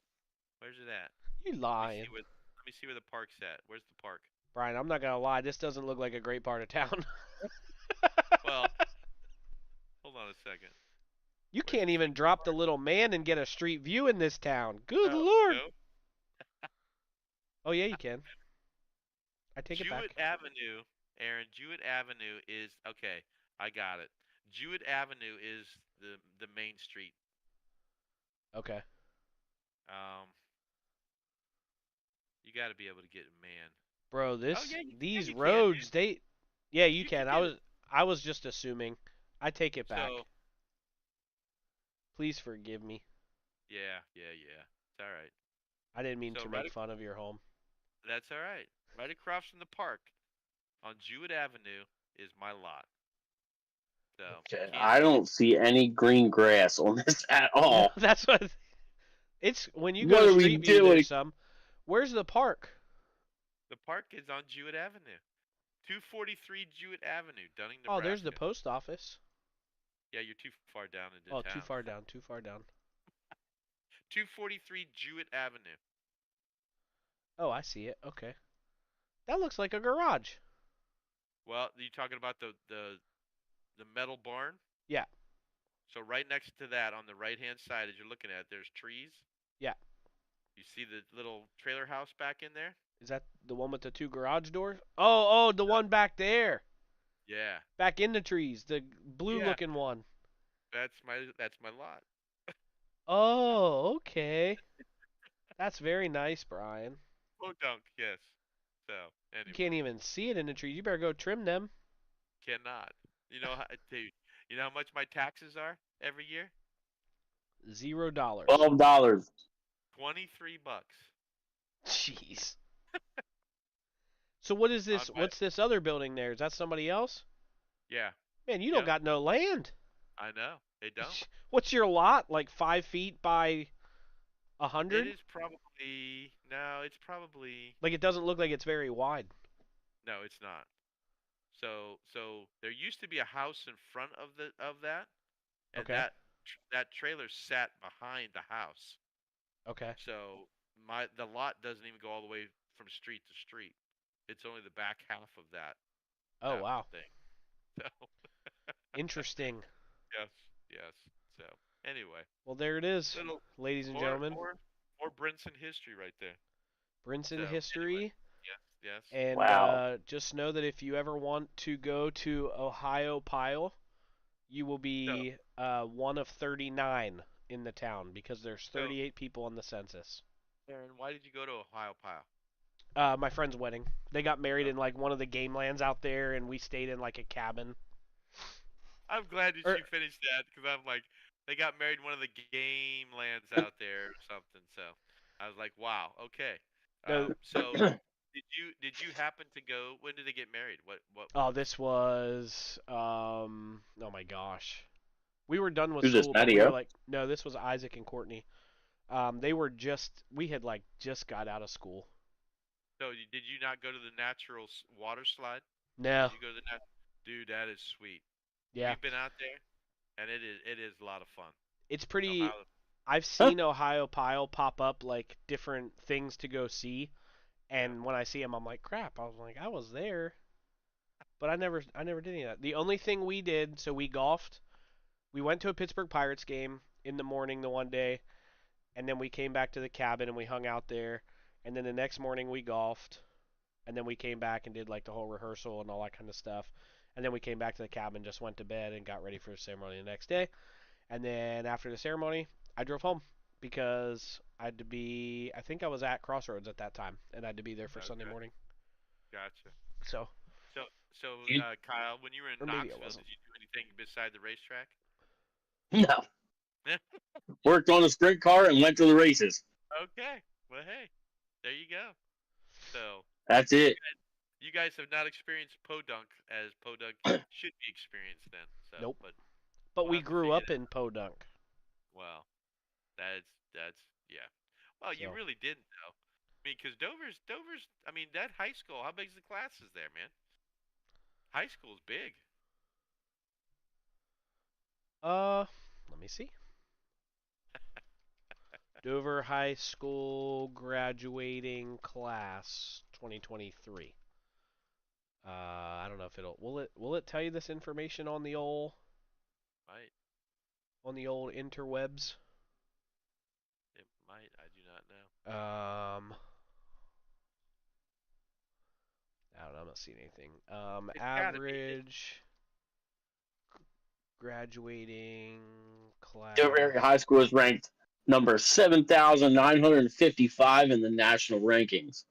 Where's it at? You lying. Let me see where the park's at. Where's the park? Brian, I'm not gonna lie. This doesn't look like a great part of town. Well, hold on a second. You Where's can't the even freaking drop the park? little man and get a street view in this town. Good Oh, lord. no. Oh yeah, you can. I take it Jewett back. Avenue, Aaron. Jewett Avenue is okay. I got it. Jewett Avenue is the main street. Okay. You got to be able to get man. Bro, yeah, these you can, roads, dude. yeah, You you can can. get I was just assuming. I take it back. So Please forgive me. yeah. It's all right. I didn't mean So to right make fun of your home. That's all right. Right across from the park, on Jewett Avenue, is my lot. So okay. can't I don't see any green grass on this at all. That's what it's when you What go to are we Street View doing? there's some. Where's the park? The park is on Jewett Avenue. 243 Jewett Avenue, Dunning, Oh, Nebraska. there's the post office. Yeah, you're too far down into Oh, town. too far down, too far down. 243 Jewett Avenue. Oh, I see it. Okay. That looks like a garage. Well, you talking about the metal barn? Yeah. So right next to that, on the right-hand side, as you're looking at, there's trees. Yeah. You see the little trailer house back in there? Is that the one with the two garage doors? Oh, the one back there. Yeah. Back in the trees, the blue-looking one. That's my lot. Oh, okay. That's very nice, Brian. Podunk, yes. So You anyway, can't even see it in the trees. You better go trim them. cannot. You know how dude, you know how much my taxes are every year? $0. $12. $23. Jeez. So what is this? On my- What's this other building there? Is that somebody else? Yeah, Man, you don't Yep. got no land. I know. They don't. What's your lot? Like 5 feet by It 100? is probably no. It's probably Like it doesn't look like it's very wide. no. It's not. So there used to be a house in front of that, and Okay. that trailer sat behind the house, Okay. so the lot doesn't even go all the way from street to street. It's only the back half of Oh that wow. thing. So Interesting. yes, yes. So anyway, Well, there it is, little ladies and more gentlemen. more more Brinson history right there. Brinson So anyway, history. yes, yes. And Wow. just know that if you ever want to go to Ohio Pile, you will So be one of 39 in the town because there's so 38 people on the census. Aaron, why did you go to Ohio Pile? My friend's wedding. They got married in Okay. like one of the game lands out there, and we stayed in like a cabin. I'm glad that Or you finished that because I'm like, they got married in one of the game lands out there or something. So I was like, wow, okay. no, So did you happen to go? When did they get married? What oh, month? this was oh my gosh. We were done with Who's this, school, but we were Mattio? like, no, this was Isaac and Courtney. They were we had like just got out of school. So did you not go to the natural water slide? No, Did you go to the Dude, that is sweet. yeah, We've been out there, and it is a lot of fun. it's pretty. Ohio. I've Huh? seen Ohio Pile pop up like different things to go see, Yeah. and when I see them, I'm like, crap. I was like, I was there, but I never did any of that. The only thing we did, so we golfed. We went to a Pittsburgh Pirates game in the morning the one day, and then we came back to the cabin and we hung out there, and then the next morning we golfed, and then we came back and did like the whole rehearsal and all that kind of stuff, and then we came back to the cabin, just went to bed and got ready for the ceremony the next day, and then after the ceremony, I drove home because I had to be. I think I was at Crossroads at that time, and I had to be there for Sunday Okay. morning. Gotcha. So, You- Kyle, when you were in or maybe I Knoxville, wasn't. did you do anything beside the racetrack? No. Worked on a sprint car and went to the races. Okay. Well, hey, there you go. So That's it. you guys have not experienced podunk as podunk should be experienced then. So, Nope. but But we'll we have to grew figure up that. in Podunk. Well, that's yeah. Well, you So, really didn't though. I mean, because Dover's. I mean, that high school. How big's the classes there, man? High school's big. let me see. Dover High School graduating class 2023. I don't know if will it tell you this information Might on the old interwebs? it might? I do not know. I don't know. I'm not seeing anything. It's gotta be. Average graduating Dover class. Area High School is ranked number 7,955 in the national rankings.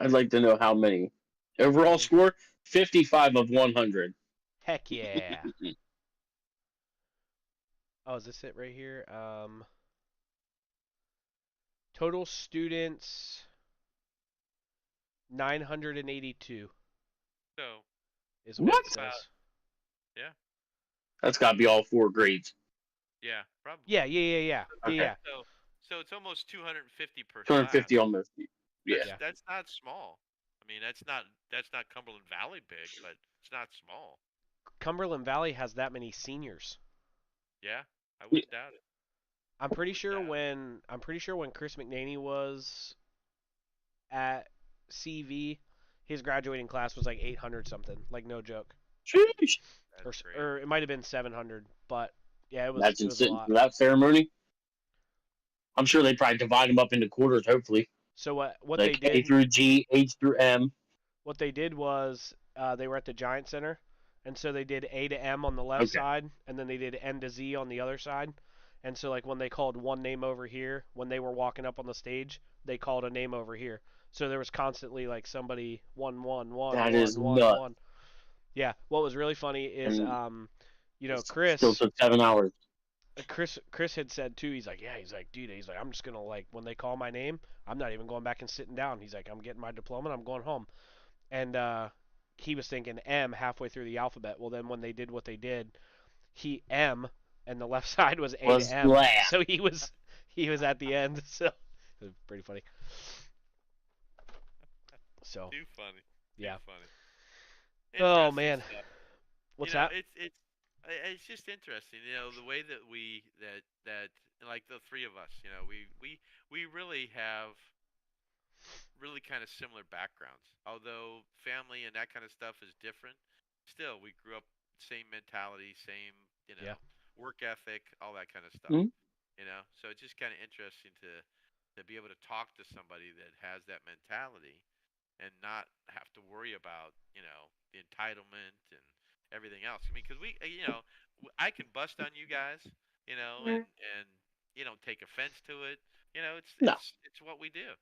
I'd like to know how many. Overall score 55 of 100. Heck yeah. Oh, is this it right here? Total students 982 So is what it What? says. yeah, That's got to be all four grades. yeah, probably. Yeah, yeah, yeah, yeah, yeah, Okay. yeah. So it's almost 250 per class. 250 almost. Yeah. Yeah. That's not small. I mean, that's not Cumberland Valley big, but it's not small. Cumberland Valley has that many seniors. Yeah, I Yeah. wouldn't doubt it. I'm pretty Would sure doubt it. when Chris McNaney was at CV, his graduating class was like 800 something, like no joke, Sheesh. or That's great. or it might have been 700, but yeah, it Imagine was a sitting lot. for that ceremony. I'm sure they probably divide them up into quarters, hopefully. So what they Like A did through G, H through M. what they did was they were at the Giant Center, and so they did A to M on the left Okay. side, and then they did N to Z on the other side. And so like when they called one name over here, when they were walking up on the stage, they called a name over here. So there was constantly like somebody That is nuts. one. Yeah. What was really funny is And still Chris took 7 hours. Chris had said too. He's like, yeah. He's like, dude. He's like, I'm just gonna like when they call my name, I'm not even going back and sitting down. He's like, I'm getting my diploma and I'm going home. And he was thinking M halfway through the alphabet. Well, then when they did what they did, he M and the left side was A Was to M. last. So he was at the end. So it was pretty funny. So Too funny. Too yeah. funny. Oh Interesting man, stuff. what's You know, that? it's It's just interesting, the way that that like the three of us, we really have really kind of similar backgrounds. Although family and that kind of stuff is different, still we grew up same mentality, same, Yeah. work ethic, all that kind of stuff. Mhm. So it's just kind of interesting to be able to talk to somebody that has that mentality and not have to worry about, the entitlement and everything else. I mean, because I can bust on you guys, and take offense to it. It's No, it's it's what we do.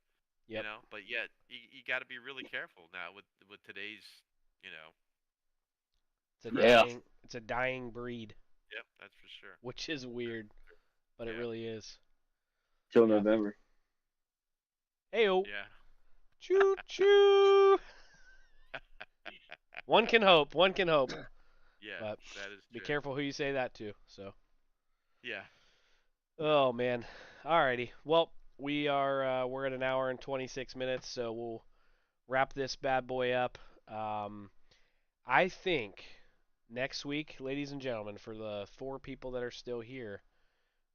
Yep. But yet you got to be really careful now with today's, you know. yeah, It's a dying breed, Yep, that's for sure. which is weird, but it Yeah, really is. till Yeah. November. Heyo. yeah, Choo choo. One can hope. One can hope. yeah. But That is be true. careful who you say that to. So. Yeah. Oh man. Alrighty. Well, we're at an hour and 26 minutes, so we'll wrap this bad boy up. Um, I think next week, ladies and gentlemen, for the four people that are still here,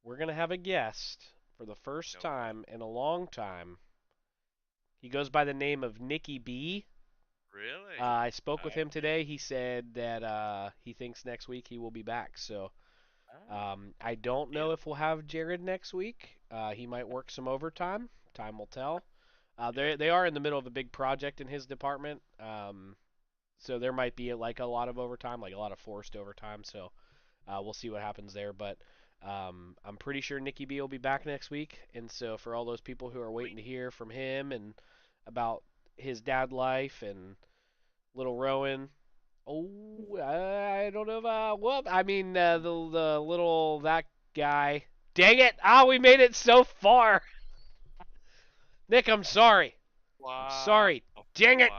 we're gonna have a guest for the first No way. time in a long time. He goes by the name of Nicky B. Really? I spoke with him Okay. today. He said that he thinks next week he will be back. So Oh, I good don't know deal. if we'll have Jared next week. He might work some overtime. Time will tell. Yeah. They are in the middle of a big project in his department. So there might be like a lot of overtime, like a lot of forced overtime. So we'll see what happens there. But I'm pretty sure Nicky B will be back next week. And so for all those people who are waiting Sweet. to hear from him and about his dad life and little Rowan. Oh, I don't know. Well, I mean, the little that guy. Dang it! Ah, we made it so far. Nick, I'm sorry. I'm Wow. sorry. Dang it.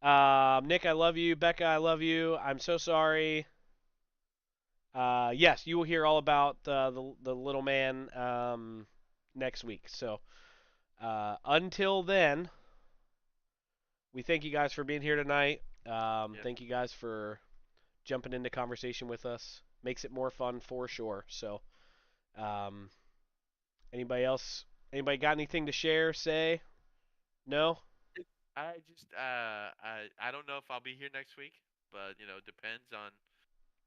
Wow. Nick, I love you. Becca, I love you. I'm so sorry. Yes, you will hear all about the little man next week. So until then, we thank you guys for being here tonight. Yes. Thank you guys for jumping into conversation with us. Makes it more fun for sure. So, um, anybody else? Anybody got anything to share? Say no. I just I don't know if I'll be here next week, but depends on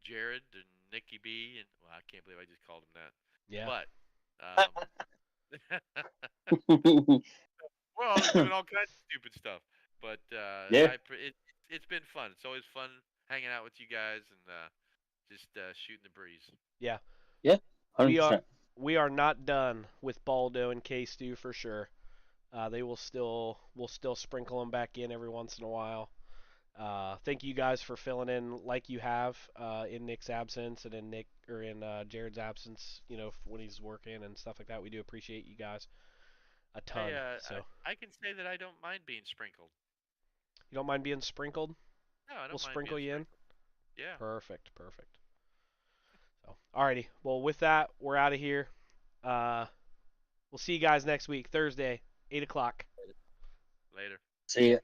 Jared and Nikki B and well, I can't believe I just called him that. Yeah. But um well, doing all kinds of stupid stuff. But yeah, it's been fun. It's always fun hanging out with you guys and just shooting the breeze. Yeah. yeah, hundred We are percent. we are not done with Baldo and K Stu for sure. They will still we'll still sprinkle them back in every once in a while. Thank you guys for filling in like you have in Nick's absence and in Nick or in Jared's absence. You know when he's working and stuff like that. We do appreciate you guys a I ton. uh So I can say that I don't mind being sprinkled. you don't mind being sprinkled? No, I We'll don't mind sprinkle being you in. sprinkled. Yeah. Perfect. Perfect. So alrighty. Well, with that, we're out of here. Uh, we'll see you guys next week, Thursday, 8 o'clock. Later. See ya.